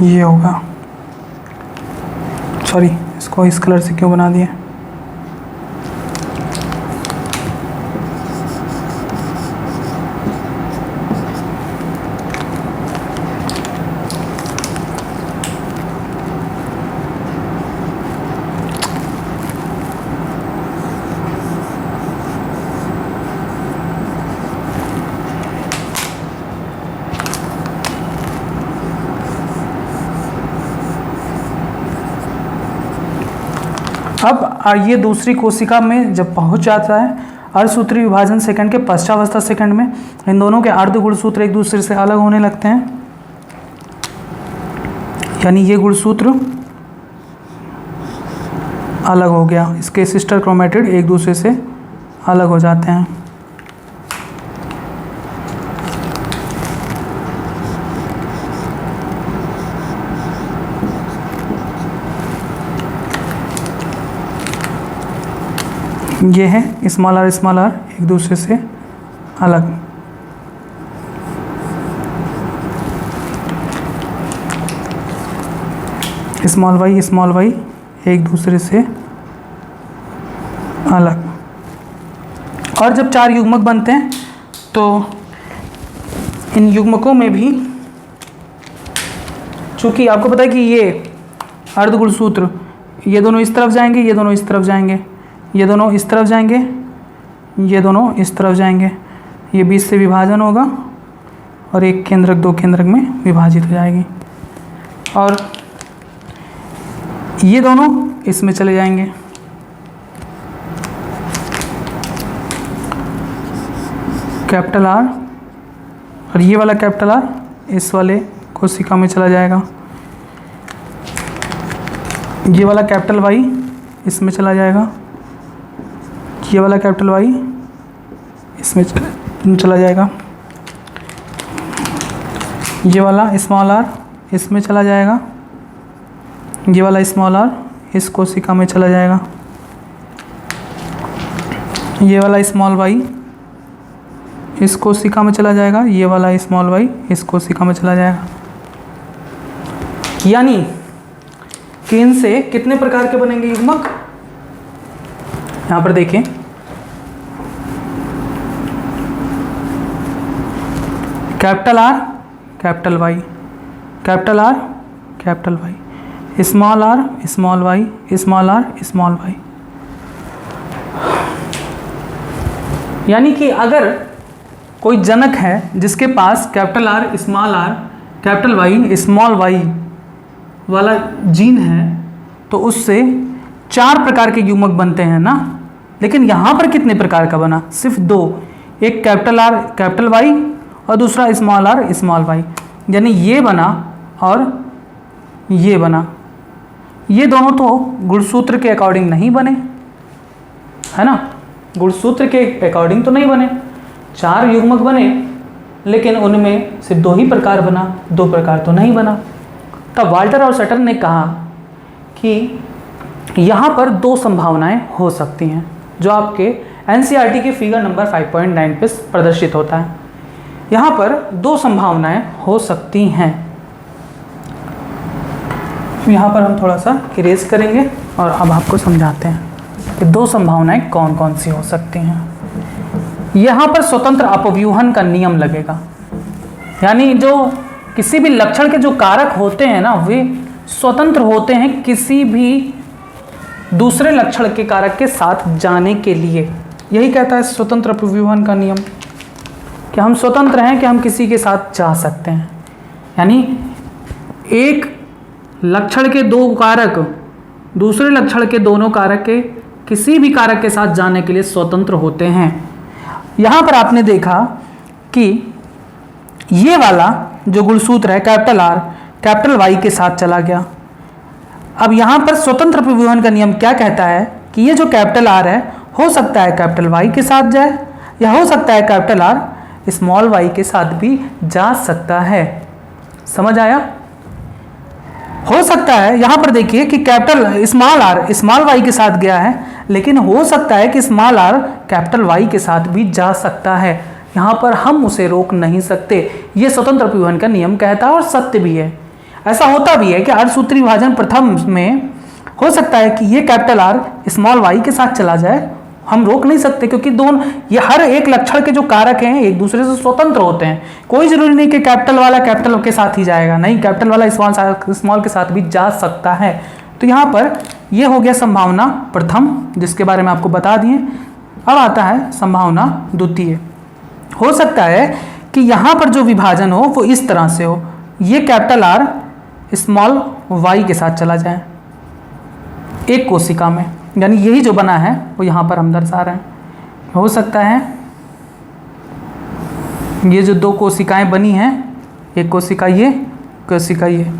ये होगा। सॉरी, इसको इस कलर से क्यों बना दिया। अब ये दूसरी कोशिका में जब पहुंच जाता है, अर्धसूत्री विभाजन सेकंड के पश्चावस्था सेकंड में इन दोनों के अर्ध गुणसूत्र एक दूसरे से अलग होने लगते हैं। यानी ये गुणसूत्र अलग हो गया, इसके सिस्टर क्रोमेटिड एक दूसरे से अलग हो जाते हैं। ये है स्मॉल आर एक दूसरे से अलग। स्मॉल वाई एक दूसरे से अलग। और जब 4 युग्मक बनते हैं तो इन युग्मकों में भी, चूँकि आपको पता है कि ये अर्धगुणसूत्र ये दोनों इस तरफ जाएंगे, ये दोनों इस तरफ जाएंगे, ये दोनों इस तरफ जाएंगे, ये दोनों इस तरफ जाएंगे, ये बीच से विभाजन होगा और एक केंद्रक 2 केंद्रक में विभाजित हो जाएगी, और ये दोनों इसमें चले जाएंगे। कैपिटल आर, और ये वाला कैपिटल आर इस वाले कोशिका में चला जाएगा। ये वाला कैपिटल वाई इसमें चला जाएगा, ये वाला कैपिटल वाई इसमें चला जाएगा, ये वाला स्मॉल आर इसमें चला जाएगा, ये वाला स्मॉल आर इस कोशिका में चला जाएगा, ये वाला स्मॉल वाई इस कोशिका में चला जाएगा, ये वाला स्मॉल वाई इस कोशिका में चला जाएगा। यानी कि इनसे कितने प्रकार के बनेंगे युग्मक, यहां पर देखें। Capital R capital Y, capital R capital Y, small R small Y, small R small Y. यानी कि अगर कोई जनक है जिसके पास capital R capital Y small Y वाला जीन है, तो उससे 4 प्रकार के युग्मक बनते हैं ना। लेकिन यहाँ पर कितने प्रकार का बना, सिर्फ 2, एक कैपिटल आर कैपिटल वाई और दूसरा स्मॉल आर स्मॉल वाई। यानी ये बना और ये बना, ये दोनों तो गुणसूत्र के अकॉर्डिंग नहीं बने, है ना, गुणसूत्र के अकॉर्डिंग तो नहीं बने। 4 युग्मक बने, लेकिन उनमें सिर्फ 2 ही प्रकार बना, 2 प्रकार तो नहीं बना। तब वाल्टर और सटन ने कहा कि यहाँ पर 2 संभावनाएं हो सकती हैं, जो आपके एनसीईआरटी के फिगर नंबर 5.9 पे प्रदर्शित होता है। यहाँ पर 2 संभावनाएं हो सकती हैं। यहाँ पर हम थोड़ा सा इरेज करेंगे और अब आपको समझाते हैं कि 2 संभावनाएं कौन कौन सी हो सकती हैं। यहाँ पर स्वतंत्र अपव्यूहन का नियम लगेगा, यानी जो किसी भी लक्षण के जो कारक होते हैं ना, वे स्वतंत्र होते हैं किसी भी दूसरे लक्षण के कारक के साथ जाने के लिए। यही कहता है स्वतंत्र अपव्यूहन का नियम, कि हम स्वतंत्र हैं कि हम किसी के साथ जा सकते हैं। यानी एक लक्षण के 2 कारक दूसरे लक्षण के दोनों कारक के किसी भी कारक के साथ जाने के लिए स्वतंत्र होते हैं। यहाँ पर आपने देखा कि ये वाला जो गुणसूत्र है कैपिटल आर कैपिटल वाई के साथ चला गया। अब यहाँ पर स्वतंत्र अपव्यूहन का नियम क्या कहता है कि ये जो कैपिटल आर है, हो सकता है कैपिटल वाई के साथ जाए, या हो सकता है कैपिटल आर स्मॉल वाई के साथ भी जा सकता है। समझ आया? हो सकता है यहाँ पर देखिए कि capital small R small Y के साथ गया है, लेकिन हो सकता है कि स्मॉल आर कैपिटल वाई के साथ भी जा सकता है। यहाँ पर हम उसे रोक नहीं सकते, ये स्वतंत्र परिवहन का नियम कहता है और सत्य भी है। ऐसा होता भी है कि अर्धसूत्री विभाजन प्रथम में हो सकता है कि ये कैपिटल आर स्मॉल वाई के साथ चला जाए, हम रोक नहीं सकते, क्योंकि दोनों ये हर एक लक्षण के जो कारक हैं एक दूसरे से स्वतंत्र होते हैं। कोई जरूरी नहीं कि कैपिटल वाला कैपिटल के साथ ही जाएगा, नहीं, कैपिटल वाला स्मॉल के साथ भी जा सकता है। तो यहाँ पर ये हो गया संभावना प्रथम, जिसके बारे में आपको बता दिए। अब आता है संभावना द्वितीय। हो सकता है कि यहाँ पर जो विभाजन हो वो इस तरह से हो, ये कैपिटल आर स्मॉल वाई के साथ चला जाए एक कोशिका में, यानी यही जो बना है वो यहाँ पर हम दर्शा रहे हैं। हो सकता है ये जो दो कोशिकाएं बनी हैं, एक कोशिका ये, कोशिका ये,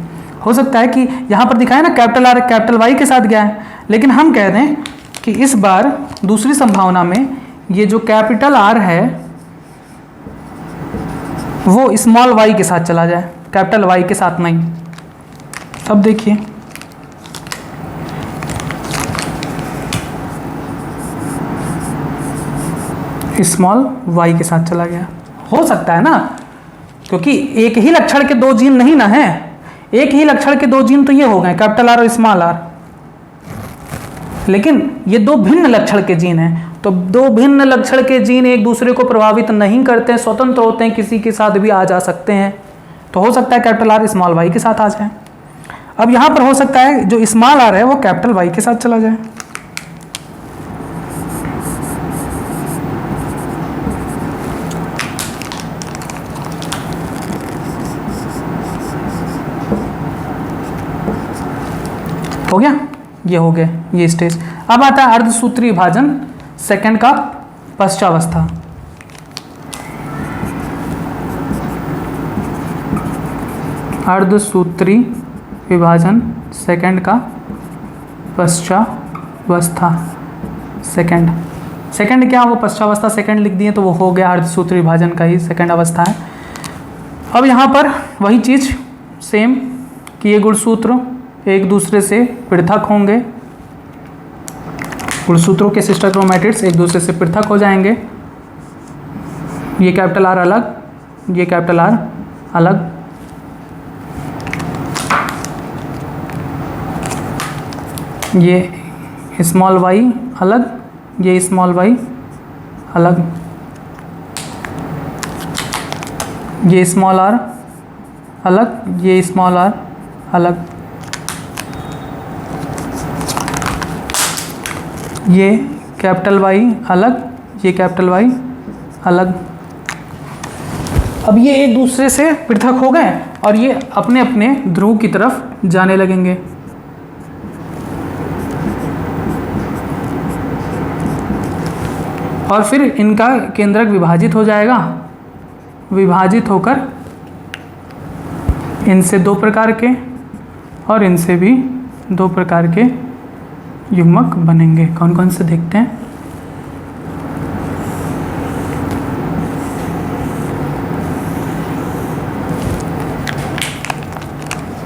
हो सकता है कि यहाँ पर दिखाया ना कैपिटल आर कैपिटल वाई के साथ गया है, लेकिन हम कह रहे हैं कि इस बार दूसरी संभावना में ये जो कैपिटल आर है वो स्मॉल वाई के साथ चला जाए, कैपिटल वाई के साथ नहीं। अब देखिए स्मॉल वाई के साथ चला गया। हो सकता है ना, क्योंकि एक ही लक्षण के दो जीन नहीं ना है, एक ही लक्षण के दो जीन तो ये हो गए कैपिटल आर और स्मॉल आर, लेकिन ये दो भिन्न लक्षण के जीन हैं। तो दो भिन्न लक्षण के जीन एक दूसरे को प्रभावित नहीं करते हैं, स्वतंत्र होते हैं, किसी के साथ भी आ जा सकते हैं। तो हो सकता है कैपिटल आर स्मॉल वाई के साथ आ जाए। अब यहाँ पर हो सकता है जो स्मॉल आर है वो कैपिटल वाई के साथ चला जाए। हो गया, ये हो गया ये स्टेज। अब आता है अर्धसूत्री विभाजन सेकंड का पश्चावस्था। अर्धसूत्री विभाजन सेकंड का पश्चावस्था। सेकंड क्या, वो पश्चावस्था सेकंड लिख दिए तो वो हो गया अर्धसूत्री विभाजन का ही सेकंड अवस्था है। अब यहाँ पर वही चीज सेम कि ये गुणसूत्र एक दूसरे से पृथक होंगे, गुणसूत्रों के सिस्टर क्रोमैटिड्स एक दूसरे से पृथक हो जाएंगे। ये कैपिटल आर अलग, ये कैपिटल आर अलग, ये स्मॉल वाई अलग, ये स्मॉल वाई अलग, ये स्मॉल आर अलग, ये स्मॉल आर अलग, ये कैपिटल वाई अलग, ये कैपिटल वाई अलग। अब ये एक दूसरे से पृथक हो गए और ये अपने अपने ध्रुव की तरफ जाने लगेंगे। और फिर इनका केंद्रक विभाजित हो जाएगा, विभाजित होकर इनसे दो प्रकार के और इनसे भी दो प्रकार के युग्मक बनेंगे। कौन कौन से देखते हैं?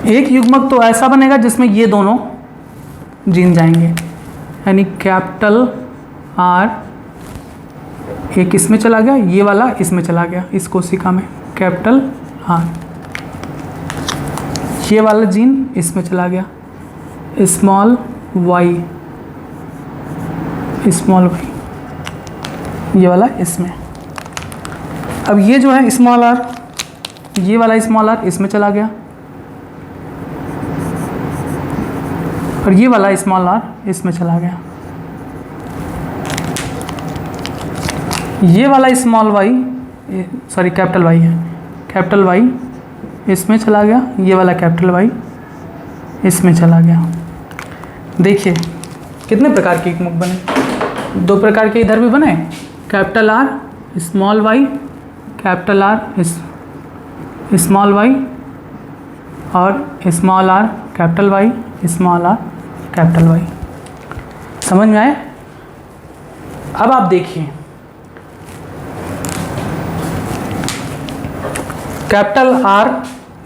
एक युग्मक तो ऐसा बनेगा जिसमें ये दोनों जीन जाएंगे, यानी कैपिटल आर एक इसमें चला गया, ये वाला इसमें चला गया, इस कोशिका में कैपिटल आर, ये वाला जीन इसमें चला गया, स्मॉल वाई, स्मॉल वाई, ये वाला इसमें। अब ये जो है स्मॉल आर, ये वाला स्मॉल आर इसमें चला गया और ये वाला स्मॉल आर इसमें चला गया। ये वाला small Y, sorry capital Y है, कैपिटल वाई इसमें चला गया, ये वाला कैपिटल वाई इसमें चला गया। देखिए कितने प्रकार के युग्मक बने, दो प्रकार के इधर भी बने, capital R small Y, capital R small Y और small R capital Y, small R capital Y. समझ में आए? अब आप देखिए कैपिटल आर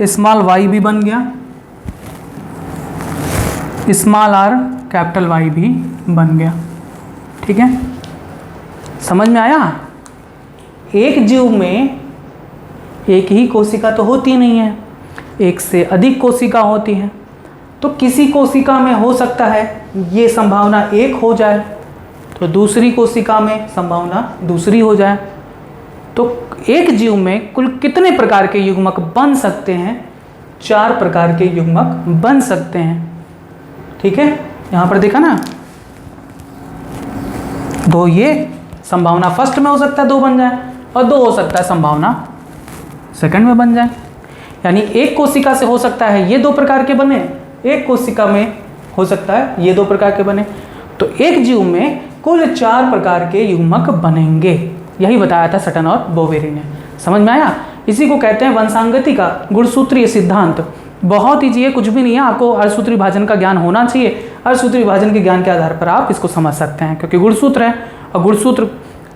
स्मॉल वाई भी बन गया, स्मॉल आर कैपिटल वाई भी बन गया। ठीक है, समझ में आया? एक जीव में एक ही कोशिका तो होती नहीं है, एक से अधिक कोशिका होती है। तो किसी कोशिका में हो सकता है ये संभावना एक हो जाए, तो दूसरी कोशिका में संभावना दूसरी हो जाए। तो एक जीव में कुल कितने प्रकार के युग्मक बन सकते हैं? 4 प्रकार के युग्मक बन सकते हैं। ठीक है, यहाँ पर देखा ना, 2 ये संभावना फर्स्ट में हो सकता है 2 बन जाए, और 2 हो सकता है संभावना सेकंड में बन जाए। यानी एक कोशिका से हो सकता है ये 2 प्रकार के बने, एक कोशिका में हो सकता है ये 2 प्रकार के बने। तो एक जीव में कुल 4 प्रकार के युग्मक बनेंगे, यही बताया था सटन और बोवेरी ने। समझ में आया? इसी को कहते हैं वंशांगति का गुणसूत्रीय सिद्धांत। बहुत ईजी है, कुछ भी नहीं है, आपको अर्धसूत्री विभाजन का ज्ञान होना चाहिए। अर्धसूत्री विभाजन के ज्ञान के आधार पर आप इसको समझ सकते हैं, क्योंकि गुणसूत्र है, और गुणसूत्र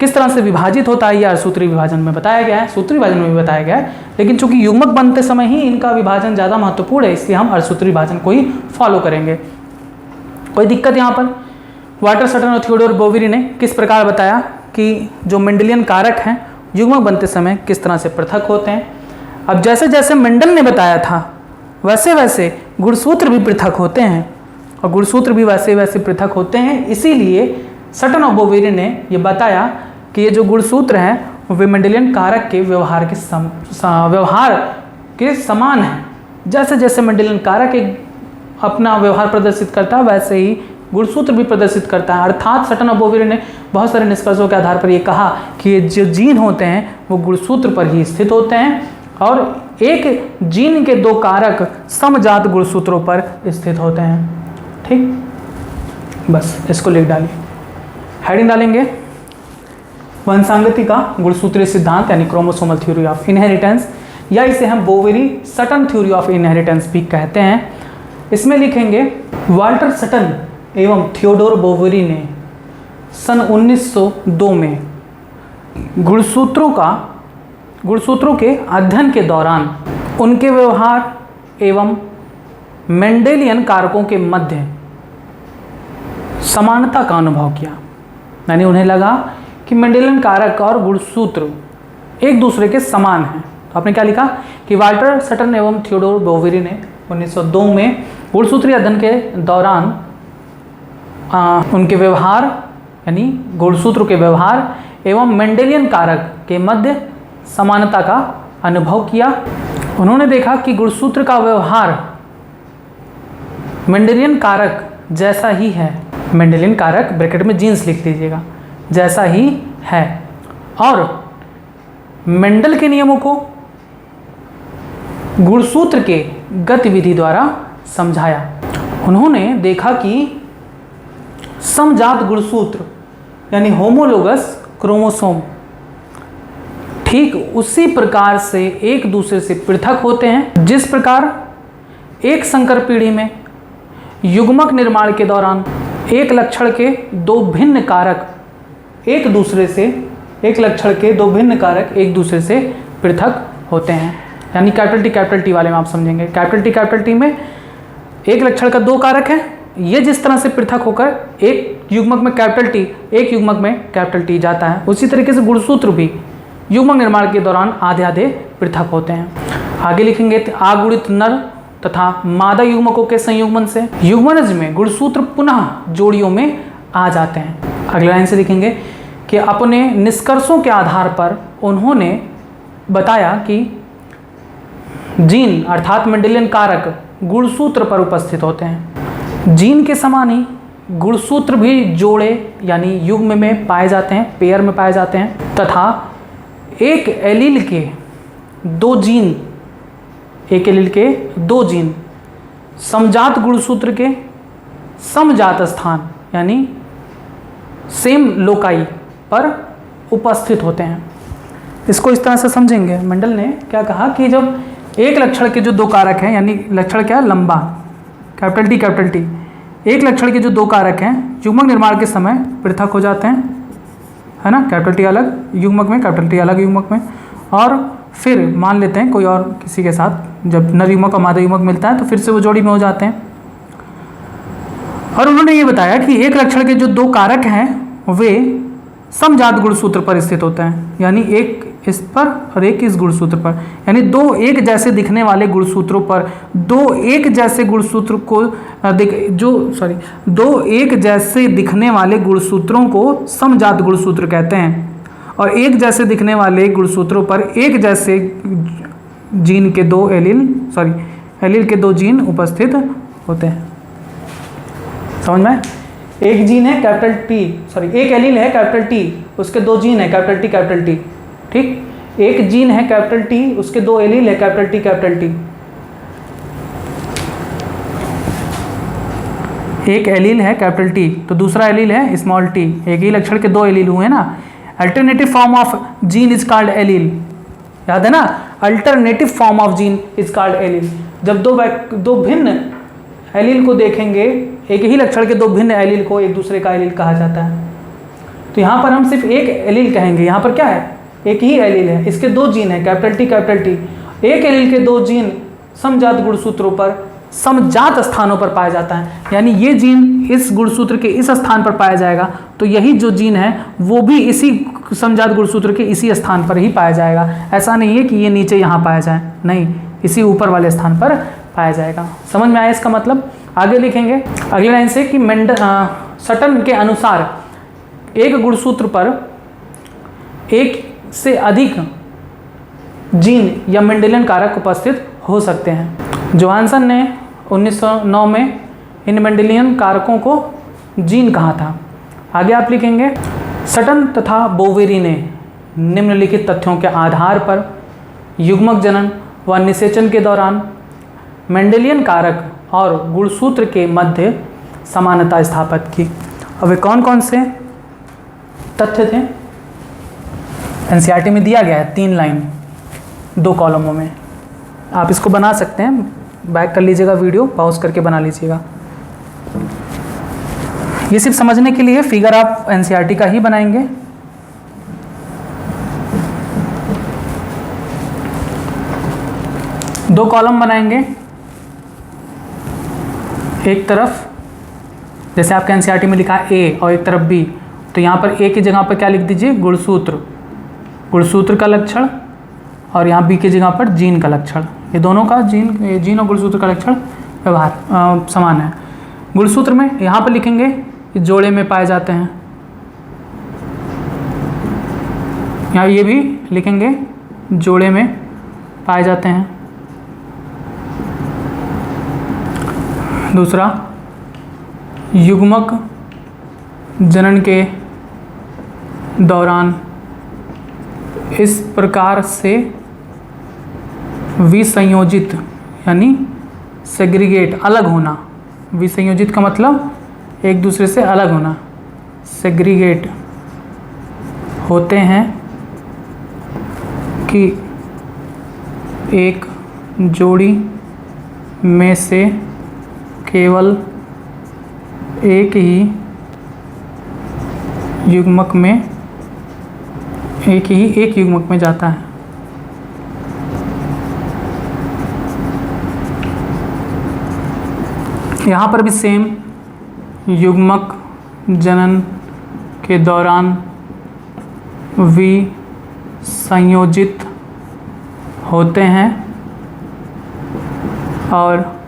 किस तरह से विभाजित होता है ये अर्धसूत्री विभाजन में बताया गया है, सूत्री विभाजन में भी बताया गया है। लेकिन चूंकि युग्मक बनते समय ही इनका विभाजन ज़्यादा महत्वपूर्ण है, इसलिए हम अर्धसूत्री विभाजन को ही फॉलो करेंगे। कोई दिक्कत यहाँ पर? वाल्टर सटन और थियोडोर बोवेरी ने किस प्रकार बताया कि जो मेंडलियन कारक हैं युग्मक बनते समय किस तरह से पृथक होते हैं। अब जैसे जैसे मेंडल ने बताया था वैसे वैसे गुणसूत्र भी पृथक होते हैं, और गुणसूत्र भी वैसे वैसे पृथक होते हैं। इसीलिए सटन और बोवेरी ने ये बताया कि ये जो गुणसूत्र हैं वे मेंडलियन कारक के व्यवहार के समान हैं। जैसे जैसे मेंडलियन कारक एक अपना व्यवहार प्रदर्शित करता है, वैसे ही गुणसूत्र भी प्रदर्शित करता है। अर्थात सटन और बोवेरी ने बहुत सारे निष्कर्षों के आधार पर ये कहा कि ये जो जीन होते हैं वो गुणसूत्र पर ही स्थित होते हैं, और एक जीन के 2 कारक समजात गुणसूत्रों पर स्थित होते हैं। ठीक, बस इसको लिख डालिए। हेडिंग डालेंगे वंशांगति का गुणसूत्रीय सिद्धांत, यानी क्रोमोसोमल थ्योरी ऑफ इनहेरिटेंस, या इसे हम Boveri Sutton theory of inheritance भी कहते हैं। इसमें लिखेंगे वाल्टर सटन एवं थियोडोर बोवेरी ने सन 1902 में गुणसूत्रों के अध्ययन के दौरान उनके व्यवहार एवं मेंडेलियन कारकों के मध्य समानता का अनुभव किया। यानी उन्हें लगा कि मेंडेलियन कारक और गुणसूत्र एक दूसरे के समान हैं। तो आपने क्या लिखा कि वाल्टर सटन एवं थियोडोर बोवेरी ने 1902 में गुणसूत्रीय अध्ययन के दौरान उनके व्यवहार यानी गुणसूत्र के व्यवहार एवं मेंडेलियन कारक के मध्य समानता का अनुभव किया। उन्होंने देखा कि गुणसूत्र का व्यवहार मेंडेलियन कारक जैसा ही है, मेंडेलियन कारक ब्रैकेट में जीन्स लिख लीजिएगा, जैसा ही है, और मेंडल के नियमों को गुणसूत्र के गतिविधि द्वारा समझाया। उन्होंने देखा कि समजात गुणसूत्र यानी होमोलोगस क्रोमोसोम ठीक उसी प्रकार से एक दूसरे से पृथक होते हैं जिस प्रकार एक संकर पीढ़ी में युग्मक निर्माण के दौरान एक लक्षण के 2 भिन्न कारक एक दूसरे से पृथक होते हैं। यानी कैपिटल टी वाले में आप समझेंगे, कैपिटल टी में एक लक्षण का 2 कारक है, ये जिस तरह से पृथक होकर एक युग्मक में कैपिटल टी जाता है, उसी तरीके से गुणसूत्र भी युग्मक निर्माण के दौरान आधे आधे पृथक होते हैं। आगे लिखेंगे अगुणित नर तथा मादा युग्मकों के संयुग्मन से युग्मनज में गुणसूत्र पुनः जोड़ियों में आ जाते हैं। अगले लाइन से लिखेंगे कि अपने निष्कर्षों के आधार पर उन्होंने बताया कि जीन अर्थात मेंडेलियन कारक गुणसूत्र पर उपस्थित होते हैं। जीन के समान ही गुणसूत्र भी जोड़े यानी युग्म में पाए जाते हैं, पेयर में पाए जाते हैं, तथा एक एलील के 2 जीन समजात गुणसूत्र के समजात स्थान यानी सेम लोकाई पर उपस्थित होते हैं। इसको इस तरह से समझेंगे। मेंडल ने क्या कहा कि जब एक लक्षण के जो 2 कारक हैं, यानी लक्षण क्या है लंबा कैपिटल टी, एक लक्षण के जो 2 कारक हैं युग्मक निर्माण के समय पृथक हो जाते हैं, है ना, कैपिटल टी अलग युग्मक में, कैपिटल टी अलग युग्मक में, और फिर मान लेते हैं कोई और किसी के साथ जब नर युग्मक और मादा युग्मक मिलता है तो फिर से वो जोड़ी में हो जाते हैं। और उन्होंने ये बताया कि एक लक्षण के जो 2 कारक हैं वे समजात गुणसूत्र पर स्थित होते हैं, यानी एक इस पर और एक इस गुणसूत्र पर, यानी 2 एक जैसे दिखने वाले गुणसूत्रों पर 2 एक जैसे गुणसूत्र को 2 एक जैसे दिखने वाले गुणसूत्रों को समजात गुणसूत्र कहते हैं। और एक जैसे दिखने वाले गुणसूत्रों पर एक जैसे जीन के 2 एलील के 2 जीन उपस्थित होते हैं। समझ में? एक जीन है कैपिटल टी, एक एलील है कैपिटल टी, उसके 2 जीन है कैपिटल टी, ठीक। एक जीन है कैपिटल टी, उसके 2 एलील है कैपिटल टी। एक एलील है कैपिटल टी तो दूसरा एलील है स्मॉल टी, एक ही लक्षण के 2 एलील हुए ना। Alternative form of gene is called allele, याद है ना, alternative form of gene is called allele. जब दो भिन्न एलील को देखेंगे, एक ही लक्षण के 2 भिन्न एलील को एक दूसरे का एलील कहा जाता है। तो यहाँ पर हम सिर्फ एक एलील कहेंगे, यहाँ पर क्या है, एक ही एलील है, इसके 2 जीन है कैपिटल टी। एक एलील के 2 जीन समजात गुणसूत्रों पर समजात स्थानों पर पाया जाता है, यानी ये जीन इस गुणसूत्र के इस स्थान पर पाया जाएगा तो यही जो जीन है वो भी इसी समजात गुणसूत्र के इसी स्थान पर ही पाया जाएगा। ऐसा नहीं है कि ये नीचे यहाँ पाया जाए, नहीं, इसी ऊपर वाले स्थान पर पाया जाएगा। समझ में आया इसका मतलब? आगे लिखेंगे अगली लाइन से कि सटन के अनुसार एक गुणसूत्र पर एक से अधिक जीन या मेंडेलियन कारक उपस्थित हो सकते हैं। जोहानसन ने 1909 में इन मेंडेलियन कारकों को जीन कहा था। आगे आप लिखेंगे सटन तथा बोवेरी ने निम्नलिखित तथ्यों के आधार पर युग्मक जनन व निषेचन के दौरान मेंडेलियन कारक और गुणसूत्र के मध्य समानता स्थापित की। अब वे कौन कौन से तथ्य थे? एनसीईआरटी में दिया गया है 3 लाइन 2 कॉलमों में, आप इसको बना सकते हैं, बैक कर लीजिएगा, वीडियो पॉज करके बना लीजिएगा। ये सिर्फ समझने के लिए, फिगर आप एनसीईआरटी का ही बनाएंगे। दो कॉलम बनाएंगे, एक तरफ जैसे आपके एनसीईआरटी में लिखा है ए और एक तरफ बी, तो यहाँ पर ए की जगह पर क्या लिख दीजिए, गुणसूत्र का लक्षण, और यहाँ बी की जगह पर जीन का लक्षण। ये दोनों का जीन और गुणसूत्र का लक्षण व्यवहार समान है। गुणसूत्र में यहाँ पर लिखेंगे कि जोड़े में पाए जाते हैं, यहाँ ये भी लिखेंगे जोड़े में पाए जाते हैं। दूसरा, युग्मक जनन के दौरान इस प्रकार से विसंयोजित यानी सेग्रीगेट, अलग होना, विसंयोजित का मतलब एक दूसरे से अलग होना, सेग्रीगेट होते हैं कि एक जोड़ी में से केवल एक ही युग्मक में जाता है। यहाँ पर भी सेम, युग्मक जनन के दौरान विसंयोजित होते हैं और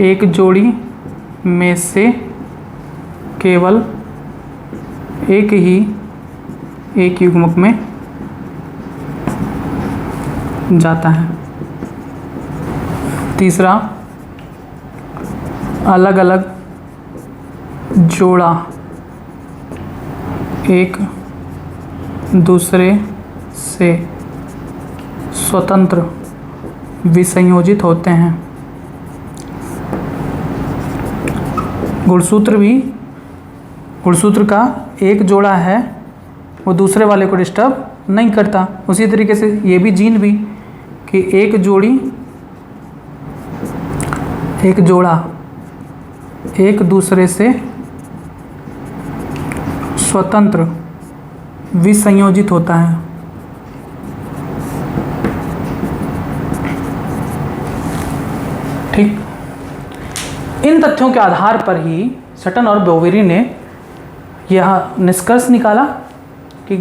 एक जोड़ी में से केवल एक ही एक युग्मक में जाता है। तीसरा, अलग अलग जोड़ा एक दूसरे से स्वतंत्र विसंयोजित होते हैं। गुणसूत्र का एक जोड़ा है वो दूसरे वाले को डिस्टर्ब नहीं करता। उसी तरीके से ये भी जीन भी कि एक जोड़ा एक दूसरे से स्वतंत्र विसंयोजित होता है। ठीक, इन तथ्यों के आधार पर ही सटन और बोवेरी ने यह निष्कर्ष निकाला कि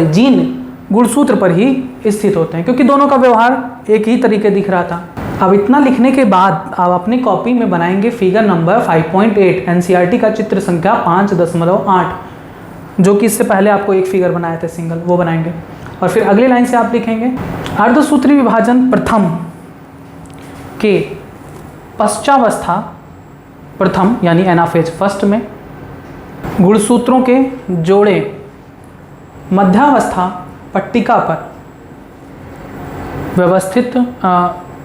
जीन गुणसूत्र पर ही स्थित होते हैं, क्योंकि दोनों का व्यवहार एक ही तरीके दिख रहा था। अब इतना लिखने के बाद आप अपनी कॉपी में बनाएंगे फिगर नंबर 5.8 एनसीईआरटी का चित्र संख्या 5.8, जो कि इससे पहले आपको एक फिगर बनाए थे सिंगल, वो बनाएंगे। और फिर अगली लाइन से आप लिखेंगे अर्धसूत्री विभाजन प्रथम के पश्चावस्था प्रथम यानी एनाफेज फर्स्ट में गुणसूत्रों के जोड़े मध्यावस्था पट्टिका पर व्यवस्थित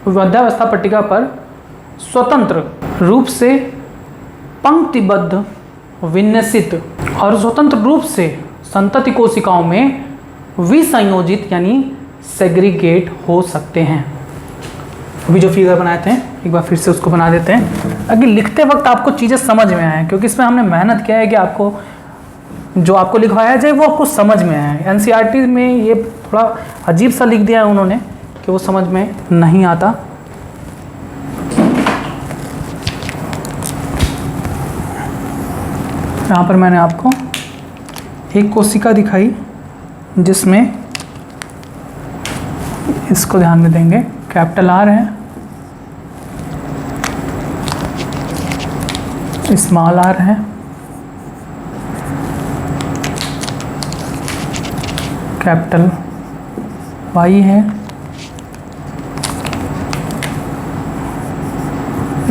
मध्यावस्था पट्टिका पर स्वतंत्र रूप से पंक्तिबद्ध विन्यसित और स्वतंत्र रूप से संतति कोशिकाओं में विसंयोजित यानी सेग्रीगेट हो सकते हैं। अभी जो फिगर बनाए थे एक बार फिर से उसको बना देते हैं, अगर लिखते वक्त आपको चीज़ें समझ में आए, क्योंकि इसमें हमने मेहनत किया है कि आपको जो आपको लिखवाया जाए वो आपको समझ में आए। एनसीईआरटी में ये थोड़ा अजीब सा लिख दिया है उन्होंने कि वो समझ में नहीं आता। यहाँ पर मैंने आपको एक कोशिका दिखाई जिसमें, इसको ध्यान में देंगे, कैपिटल आर है, स्मॉल आर है, कैपिटल वाई है,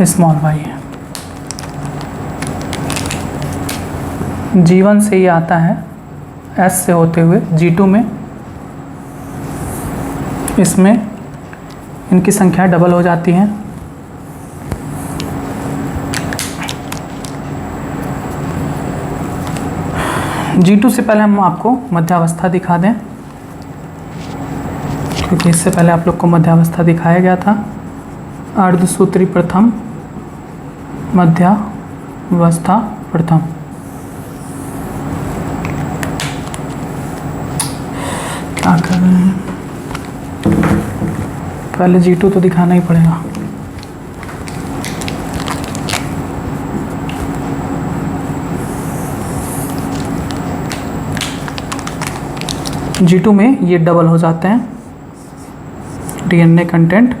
स्मॉल वाई है। G1 से ये आता है S से होते हुए G2 में, इसमें इनकी संख्या डबल हो जाती है। G2 से पहले हम आपको मध्यावस्था दिखा दें, क्योंकि इससे पहले आप लोग को मध्यावस्था दिखाया गया था। अर्धसूत्री प्रथम, मध्यावस्था प्रथम। क्या कर रहे हैं, पहले G2 तो दिखाना ही पड़ेगा। G2 में ये डबल हो जाते हैं DNA content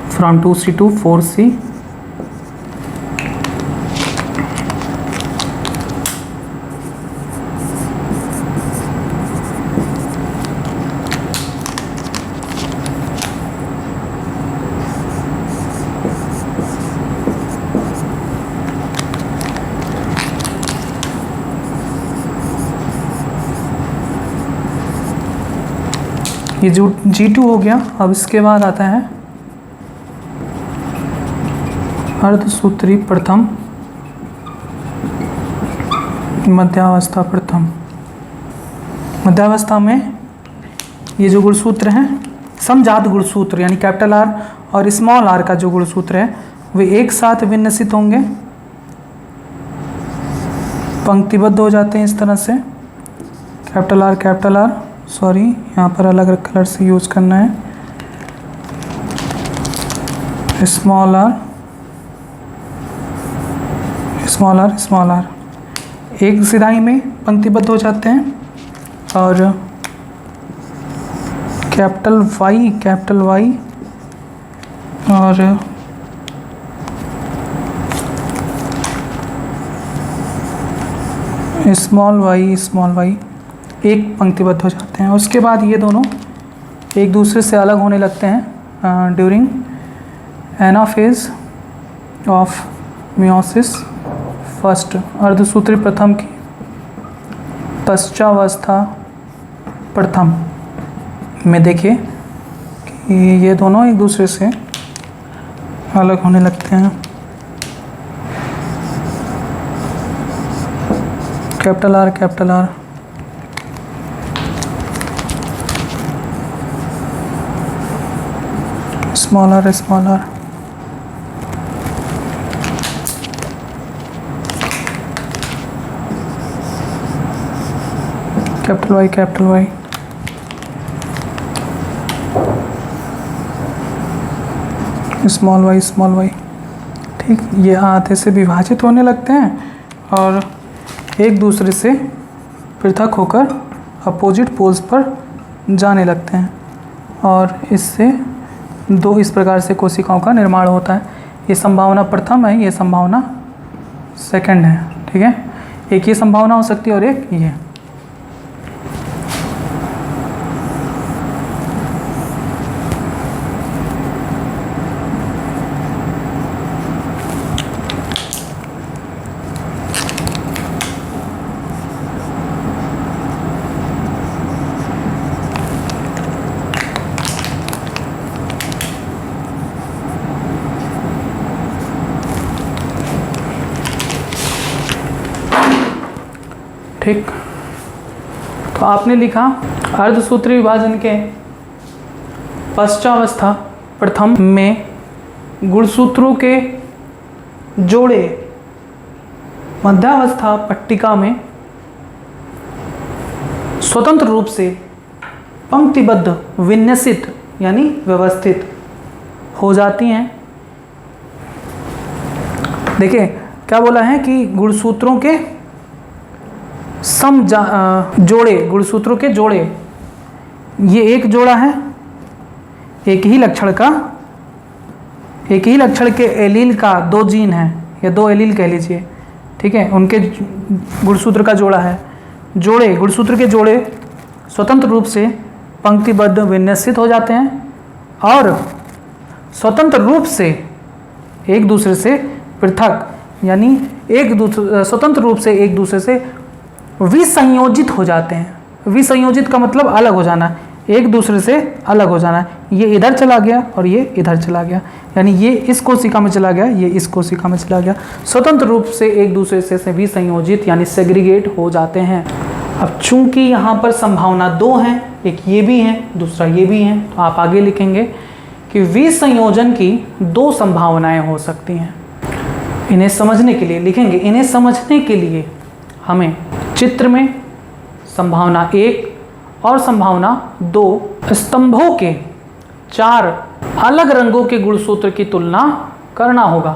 from 2C to 4C। ये जो G2 हो गया। अब इसके बाद आता है अर्धसूत्री प्रथम, मध्यावस्था प्रथम। मध्यावस्था में ये जो गुणसूत्र हैं, समजात गुणसूत्र यानी कैपिटल आर और स्मॉल आर का जो गुणसूत्र है वे एक साथ विन्यसित होंगे, पंक्तिबद्ध हो जाते हैं इस तरह से। कैपिटल आर सॉरी, यहाँ पर अलग अलग कलर से यूज़ करना है। स्मॉल आर एक सिधाई में पंक्तिबद्ध हो जाते हैं। और कैपिटल वाई और स्मॉल वाई एक पंक्तिबद्ध हो जाते हैं। उसके बाद ये दोनों एक दूसरे से अलग होने लगते हैं during anaphase of meiosis first. अर्धसूत्री प्रथम की पश्चावस्था प्रथम में देखिए कि ये दोनों एक दूसरे से अलग होने लगते हैं। Capital R small R capital Y capital Y. Small Y. ठीक, ये आधे से विभाजित होने लगते हैं और एक दूसरे से पृथक होकर अपोजिट पोल्स पर जाने लगते हैं और इससे दो इस प्रकार से कोशिकाओं का निर्माण होता है। ये संभावना प्रथम है, ये संभावना सेकंड है। ठीक है, एक ये संभावना हो सकती है और एक ये। ठीक, तो आपने लिखा अर्धसूत्री विभाजन के पश्चावस्था प्रथम में गुणसूत्रों के जोड़े मध्यावस्था पट्टिका में स्वतंत्र रूप से पंक्तिबद्ध विन्यसित यानी व्यवस्थित हो जाती हैं। देखिए क्या बोला है कि गुणसूत्रों के जोड़े, गुणसूत्रों के जोड़े, ये एक जोड़ा है, एक ही लक्षण के एलील का दो जीन है या दो एलील कह लीजिए। ठीक है, उनके गुणसूत्र का जोड़ा है। जोड़े, गुणसूत्र के जोड़े स्वतंत्र रूप से पंक्तिबद्ध विन्यसित हो जाते हैं और स्वतंत्र रूप से एक दूसरे से पृथक यानी स्वतंत्र रूप से एक दूसरे से विसंयोजित हो जाते हैं। विसंयोजित का मतलब अलग हो जाना, एक दूसरे से अलग हो जाना। ये इधर चला गया और ये इधर चला गया, यानी ये इस कोशिका में चला गया, ये इस कोशिका में चला गया। स्वतंत्र रूप से एक दूसरे से विसंयोजित यानी सेग्रीगेट हो जाते हैं। अब चूंकि यहाँ पर संभावना दो हैं, एक ये भी है दूसरा ये भी है, तो आप आगे लिखेंगे कि विसंयोजन की दो संभावनाएं हो सकती हैं। इन्हें समझने के लिए लिखेंगे, इन्हें समझने के लिए हमें चित्र में संभावना एक और संभावना दो स्तंभों के चार अलग रंगों के गुणसूत्र की तुलना करना होगा।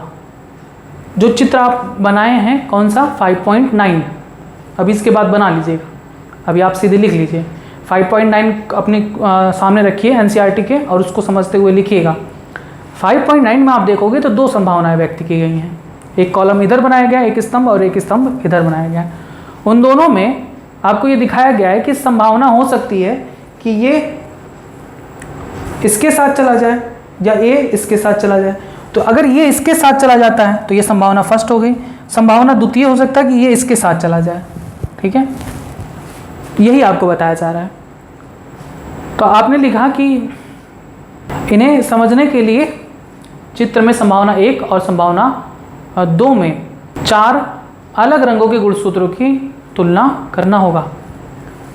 जो चित्र आप बनाए हैं कौन सा 5.9, अब इसके बाद बना लीजिएगा, अभी आप सीधे लिख लीजिए 5.9 अपने सामने रखिए एनसीईआरटी के और उसको समझते हुए लिखिएगा। 5.9 में आप देखोगे तो दो संभावनाएं व्यक्त की गई हैं, एक कॉलम इधर बनाया गया एक स्तंभ और एक स्तंभ इधर बनाया गया। उन दोनों में आपको ये दिखाया गया है कि संभावना हो सकती है कि ये इसके साथ चला जाए या ये इसके साथ चला जाए। तो अगर ये इसके साथ चला जाता है तो ये संभावना फर्स्ट हो गई। संभावना द्वितीय हो सकता है कि ये इसके साथ चला जाए। ठीक है, यही आपको बताया जा रहा है। तो आपने लिखा कि इन्हें समझने के लिए चित्र में संभावना एक और संभावना दो में चार अलग रंगों के गुणसूत्रों की तुलना करना होगा।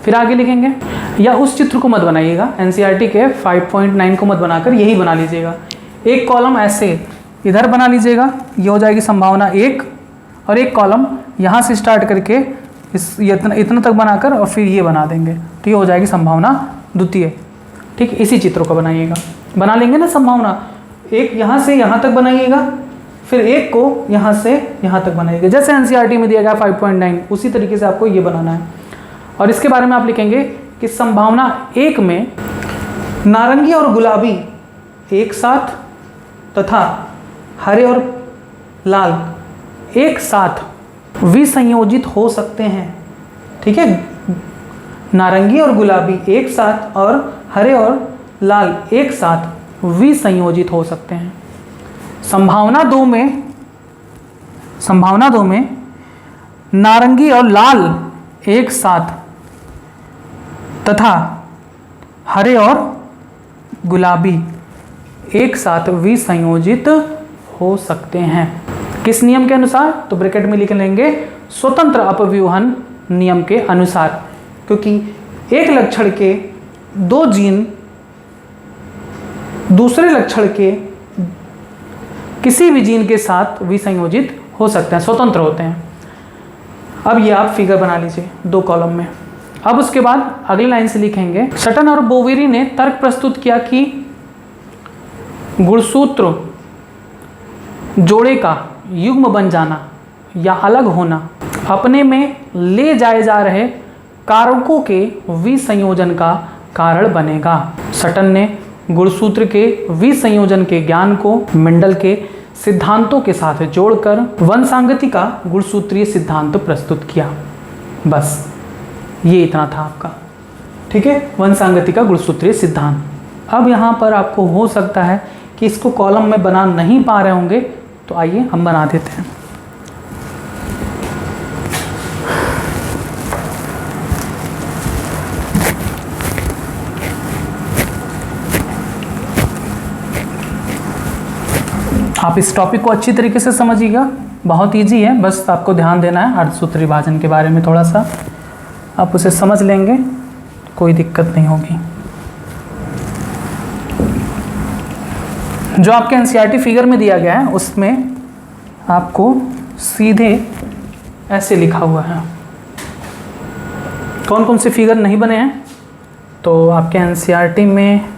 फिर आगे लिखेंगे, या उस चित्र को मत बनाइएगा, एनसीईआरटी के 5.9 को मत बनाकर यही बना लीजिएगा। एक कॉलम ऐसे इधर बना लीजिएगा, ये हो जाएगी संभावना एक, और एक कॉलम यहाँ से स्टार्ट करके इतना तक बनाकर और फिर ये बना देंगे, तो ये हो जाएगी संभावना द्वितीय। ठीक, इसी चित्र को बनाइएगा, बना लेंगे ना संभावना एक यहाँ से यहाँ तक बनाइएगा, फिर एक को यहाँ से यहाँ तक बनाइएगा, जैसे एनसीईआरटी में दिया गया 5.9 उसी तरीके से आपको ये बनाना है। और इसके बारे में आप लिखेंगे कि संभावना एक में नारंगी और गुलाबी एक साथ तथा हरे और लाल एक साथ विसंयोजित हो सकते हैं। ठीक है, नारंगी और गुलाबी एक साथ और हरे और लाल एक साथ विसंयोजित हो सकते हैं। संभावना दो में नारंगी और लाल एक साथ तथा हरे और गुलाबी एक साथ विसंयोजित हो सकते हैं। किस नियम के अनुसार? तो ब्रैकेट में लिख लेंगे स्वतंत्र अपव्यूहन नियम के अनुसार, क्योंकि एक लक्षण के दो जीन दूसरे लक्षण के किसी भी जीन के साथ विसंयोजित हो सकते हैं, स्वतंत्र होते हैं। अब ये आप फिगर बना लीजिए दो कॉलम में। अब उसके बाद अगली लाइन से लिखेंगे, सटन और बोवेरी ने तर्क प्रस्तुत किया कि गुणसूत्र जोड़े का युग्म बन जाना या अलग होना अपने में ले जाए जा रहे कारकों के विसंयोजन का कारण बनेगा। सटन ने गुणसूत्र के विसंयोजन के ज्ञान को मेंडल के सिद्धांतों के साथ जोड़कर वंशागति का गुणसूत्रीय सिद्धांत प्रस्तुत किया। बस ये इतना था आपका, ठीक है, वंशागति का गुणसूत्रीय सिद्धांत। अब यहाँ पर आपको हो सकता है कि इसको कॉलम में बना नहीं पा रहे होंगे, तो आइए हम बना देते हैं। आप इस टॉपिक को अच्छी तरीके से समझिएगा, बहुत इजी है, बस आपको ध्यान देना है अर्धसूत्र विभाजन के बारे में थोड़ा सा, आप उसे समझ लेंगे, कोई दिक्कत नहीं होगी। जो आपके एनसीईआरटी फिगर में दिया गया है उसमें आपको सीधे ऐसे लिखा हुआ है। कौन कौन से फिगर नहीं बने हैं, तो आपके एनसीईआरटी में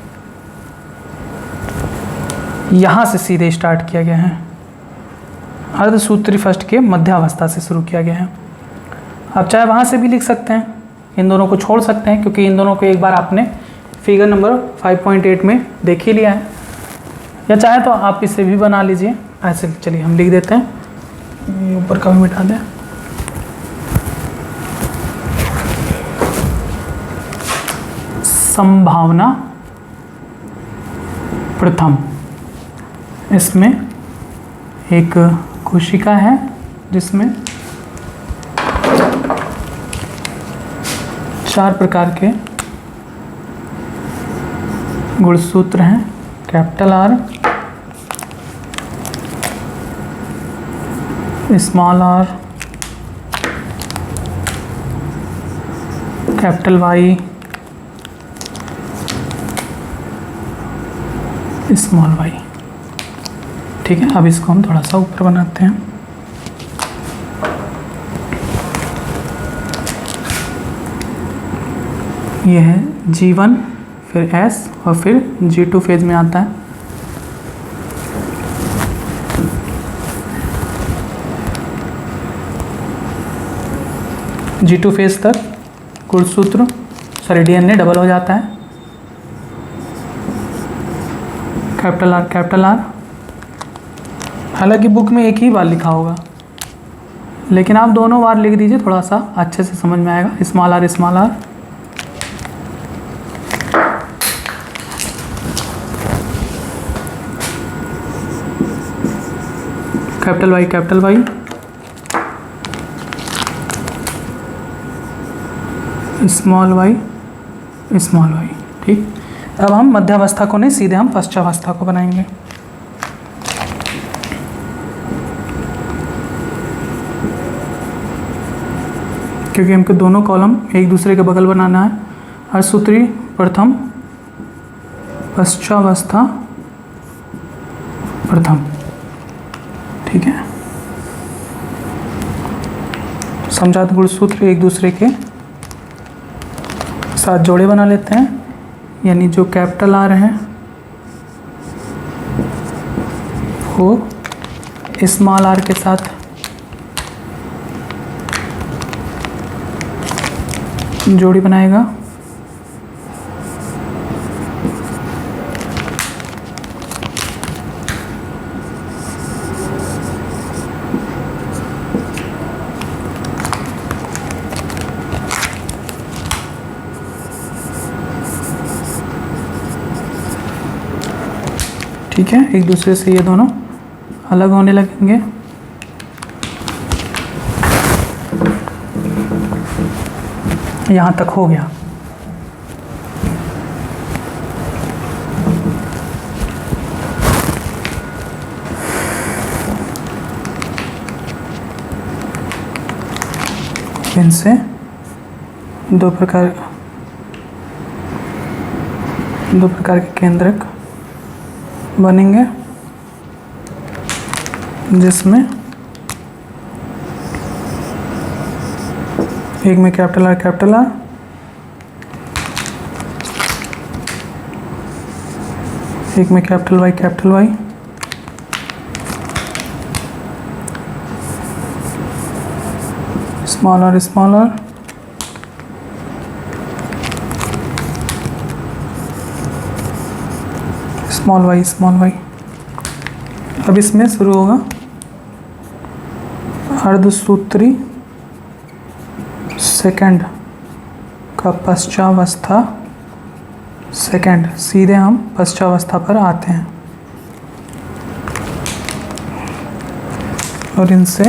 यहाँ से सीधे स्टार्ट किया गया है, अर्धसूत्री फर्स्ट के मध्यावस्था से शुरू किया गया है। आप चाहे वहाँ से भी लिख सकते हैं, इन दोनों को छोड़ सकते हैं, क्योंकि इन दोनों को एक बार आपने फिगर नंबर 5.8 में देख ही लिया है, या चाहे तो आप इसे भी बना लीजिए ऐसे। चलिए हम लिख देते हैं, ये ऊपर का भी मिटा दें। संभावना प्रथम, इसमें एक कोशिका है जिसमें 4 प्रकार के गुणसूत्र हैं, capital R, small R, capital Y, small Y. ठीक है, अब इसको हम थोड़ा सा ऊपर बनाते हैं। ये है G1, फिर S और फिर G2 फेज में आता है। G2 फेज तक गुणसूत्र डीएनए डबल हो जाता है, कैपिटल आर। हालांकि बुक में एक ही बार लिखा होगा, लेकिन आप दोनों बार लिख दीजिए, थोड़ा सा अच्छे से समझ में आएगा। Small R, capital Y, small Y. ठीक, अब हम मध्यावस्था को नहीं, सीधे हम पश्चावस्था को बनाएंगे। क्योंकि हमको दोनों कॉलम एक दूसरे के बगल बनाना है। अर्धसूत्री प्रथम, पश्चावस्था प्रथम। ठीक है, समझात गुणसूत्र एक दूसरे के साथ जोड़े बना लेते हैं, यानी जो कैपिटल आर हैं वो स्मॉल आर के साथ जोड़ी बनाएगा। ठीक है, एक दूसरे से ये दोनों अलग होने लगेंगे। यहाँ तक हो गया। इनसे दो प्रकार के केंद्रक बनेंगे, जिसमें एक में कैपिटल आर, एक में capital Y, capital Y, small R, small R, small Y, small Y. अब इसमें शुरू होगा अर्धसूत्री सेकंड का पश्चावस्था सेकंड। सीधे हम पश्चावस्था पर आते हैं और इनसे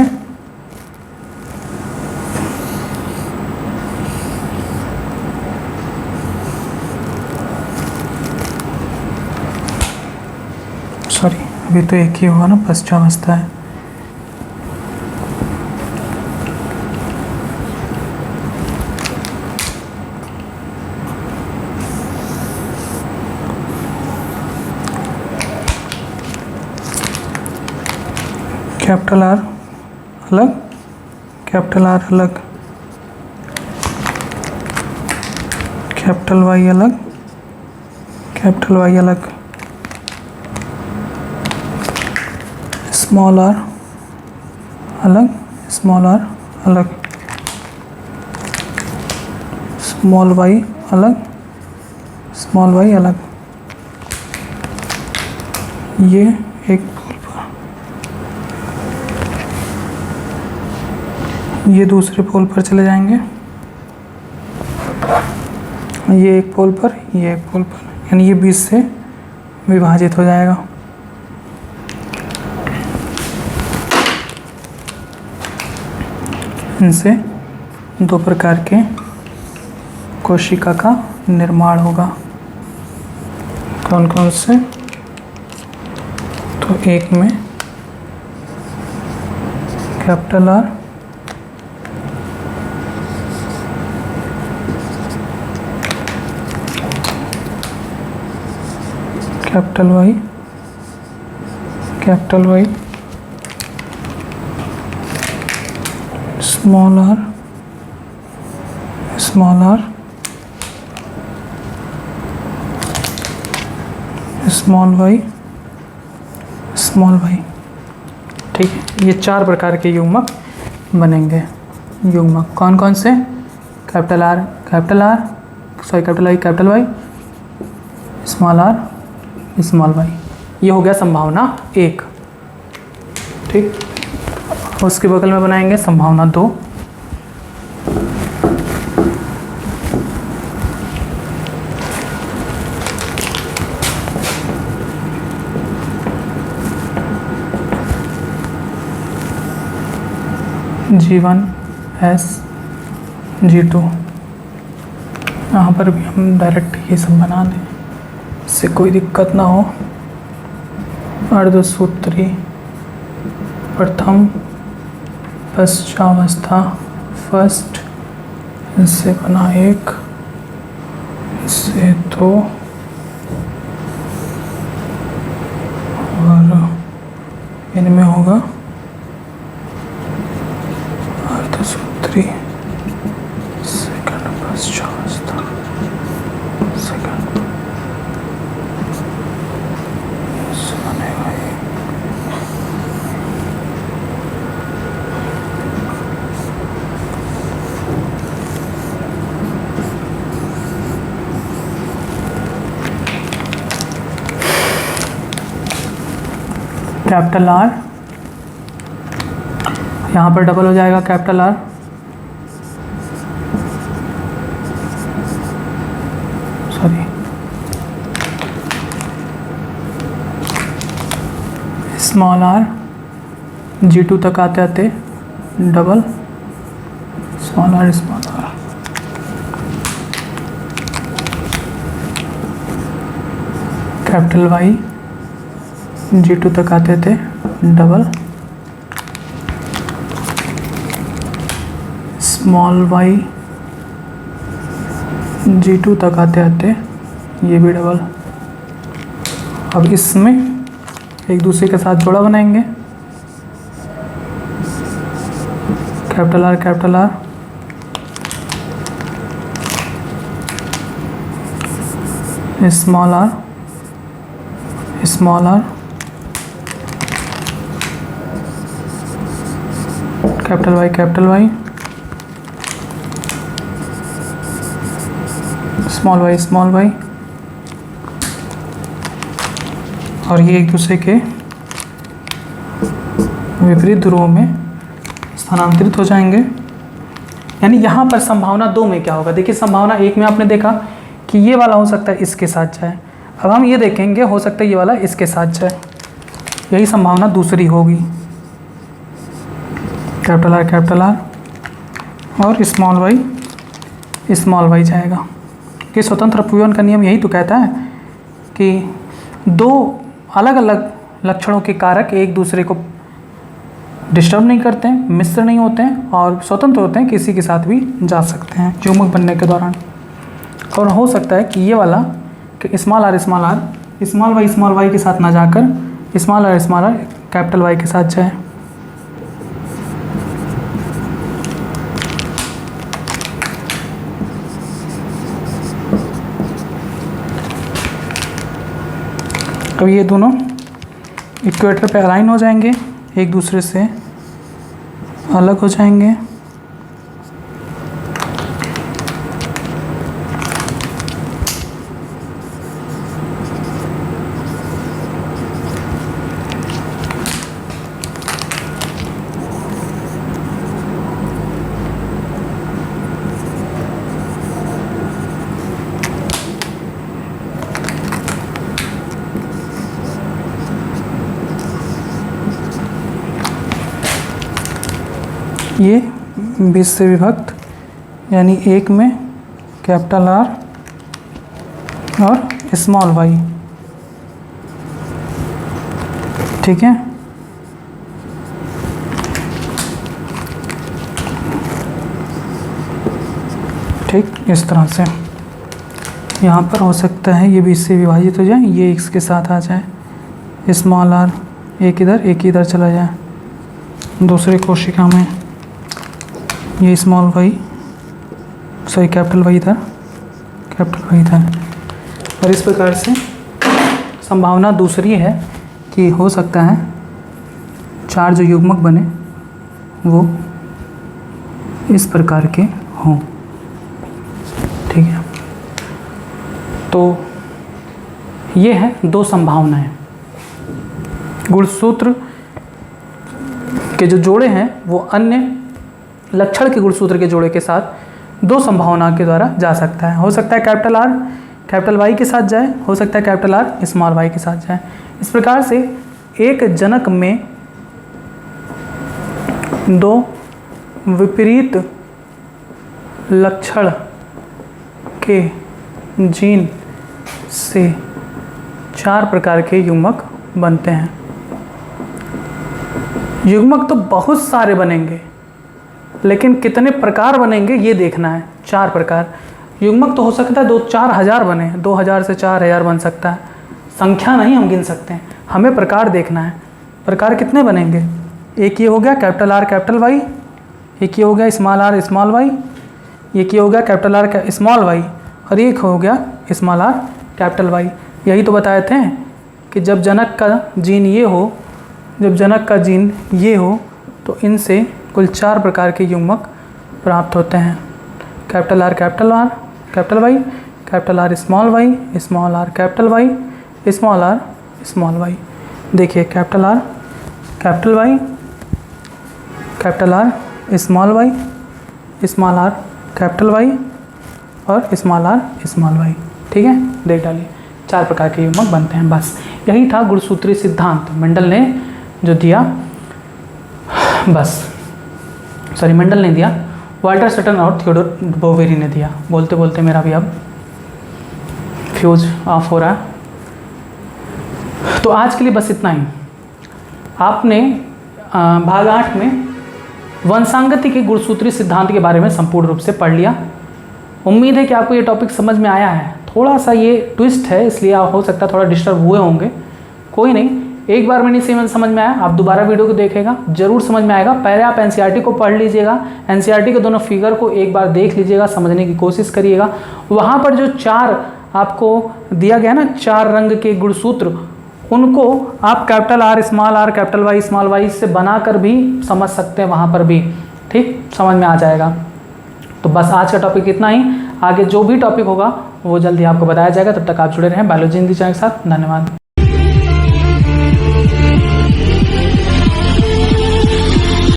सॉरी, अभी तो एक ही होगा ना, पश्चावस्था है। कैपिटल आर अलग, कैपिटल आर अलग, कैपिटल वाई अलग, कैपिटल वाई अलग, स्मॉल आर अलग, स्मॉल आर अलग, स्मॉल वाई अलग, स्मॉल वाई अलग। ये एक पोल पर, ये दूसरे पोल पर चले जाएंगे, ये एक पोल पर, ये एक पोल पर, यानी ये 20 से विभाजित हो जाएगा। इनसे दो प्रकार के कोशिका का निर्माण होगा। कौन कौन से? तो एक में capital R, capital Y, capital Y, small R, small R, small Y, small Y. ठीक है, ये 4 प्रकार के युग्मक बनेंगे। युग्मक कौन कौन से? Capital R, capital R, sorry capital I, capital Y, small R, small Y. ये हो गया संभावना 1। ठीक, उसके बगल में बनाएंगे संभावना 2। G1 S G2, यहाँ पर भी हम डायरेक्ट ये सब बना दें, इससे कोई दिक्कत ना हो। अर्धसूत्री प्रथम पश्चावस्था फर्स्ट, इससे बना 1, इससे 2 और इनमें होगा अर्धसूत्री सेकंड पश्चावस्था सेकंड, इससे बनेगा ये। कैपिटल आर, यहाँ पर डबल हो जाएगा capital R, sorry small R, G2 तक आते आते double, small R, small R, capital Y, G2 तक आते थे डबल, स्मॉल वाई, G2 तक आते आते ये भी डबल। अब इसमें एक दूसरे के साथ जोड़ा बनाएंगे, capital R, capital R, small R, small R, capital Y, small Y, और ये एक दूसरे के विपरीत ध्रुवों में स्थानांतरित हो जाएंगे। यानी यहाँ पर संभावना 2 में क्या होगा, देखिए संभावना 1 में आपने देखा कि ये वाला हो सकता है इसके साथ जाए, अब हम ये देखेंगे हो सकता है ये वाला इसके साथ जाए, यही संभावना दूसरी होगी। कैपिटल आर और स्मॉल वाई जाएगा, कि स्वतंत्र अपव्यवन का नियम यही तो कहता है कि 2 अलग अलग लक्षणों के कारक एक दूसरे को डिस्टर्ब नहीं करते हैं, मिश्र नहीं होते हैं और स्वतंत्र होते हैं, किसी के साथ भी जा सकते हैं युग्मक बनने के दौरान। और हो सकता है कि ये वाला कि स्मॉल आर स्मॉल वाई के साथ ना जाकर स्मॉल आर कैपिटल वाई के साथ जाए। अब ये दोनों इक्वेटर पे अलाइन हो जाएंगे, एक दूसरे से अलग हो जाएंगे। ये 20 से विभक्त, यानी 1 में कैपिटल आर और स्मॉल वाई, ठीक है। ठीक इस तरह से यहाँ पर हो सकता है ये 20 से विभाजित हो जाए, ये x के साथ आ जाए, स्मॉल आर एक इधर चला जाए दूसरे कोशिका में, ये स्मॉल वाई कैपिटल वाई इधर और इस प्रकार से संभावना दूसरी है कि हो सकता है 4 जो युग्मक बने वो इस प्रकार के हों, ठीक है। तो ये है 2 संभावनाएं। गुणसूत्र के जो जोड़े हैं वो अन्य लक्षण के गुणसूत्र के जोड़े के साथ 2 संभावना के द्वारा जा सकता है। हो सकता है कैपिटल आर कैपिटल वाई के साथ जाए, हो सकता है कैपिटल आर स्मॉल वाई के साथ जाए। इस प्रकार से एक जनक में 2 विपरीत लक्षण के जीन से 4 प्रकार के युग्मक बनते हैं। युग्मक तो बहुत सारे बनेंगे, लेकिन कितने प्रकार बनेंगे ये देखना है। 4 प्रकार युग्मक तो हो सकता है 2-4 हज़ार बने, 2000 से 4000 बन सकता है, संख्या नहीं हम गिन सकते हैं, हमें प्रकार देखना है। प्रकार कितने बनेंगे, एक ये हो गया कैपिटल आर कैपिटल वाई, एक ये हो गया स्मॉल आर स्मॉल वाई, एक ये हो गया कैपिटल आर स्मॉल वाई, और एक हो गया स्मॉल आर कैपिटल वाई। यही तो बताए थे कि जब जनक का जीन ये हो तो इनसे कुल 4 प्रकार के युग्मक प्राप्त होते हैं। Capital R capital Y, capital R small R capital Y, small Y. देखिए capital R capital Y, capital R small R capital Y और स्मॉल वाई, ठीक है। देख डालिए 4 प्रकार के युग्मक बनते हैं। बस यही था गुणसूत्रीय सिद्धांत मेंडल ने जो दिया, मेंडल ने दिया, वाल्टर सटन और थियोडोर बोवेरी ने दिया। बोलते बोलते मेरा भी अब फ्यूज ऑफ हो रहा है। तो आज के लिए बस इतना ही। आपने भाग 8 में वंशांगति के गुणसूत्रीय सिद्धांत के बारे में संपूर्ण रूप से पढ़ लिया। उम्मीद है कि आपको ये टॉपिक समझ में आया है। थोड़ा सा ये ट्विस्ट है, इसलिए आप हो सकता है थोड़ा डिस्टर्ब हुए होंगे, कोई नहीं। एक बार में नहीं समझ में आया, आप दोबारा वीडियो को देखेगा जरूर समझ में आएगा। पहले आप एनसीईआरटी को पढ़ लीजिएगा, एनसीईआरटी के दोनों फिगर को एक बार देख लीजिएगा, समझने की कोशिश करिएगा। वहाँ पर जो 4 आपको दिया गया ना 4 रंग के गुणसूत्र, उनको आप capital R small R capital Y small Y से बनाकर भी समझ सकते हैं वहाँ पर भी, ठीक, समझ में आ जाएगा। तो बस आज का टॉपिक इतना ही, आगे जो भी टॉपिक होगा वो जल्दी आपको बताया जाएगा। तब तक आप जुड़े रहें बायोलॉजी हिंदी चैनल के साथ। धन्यवाद।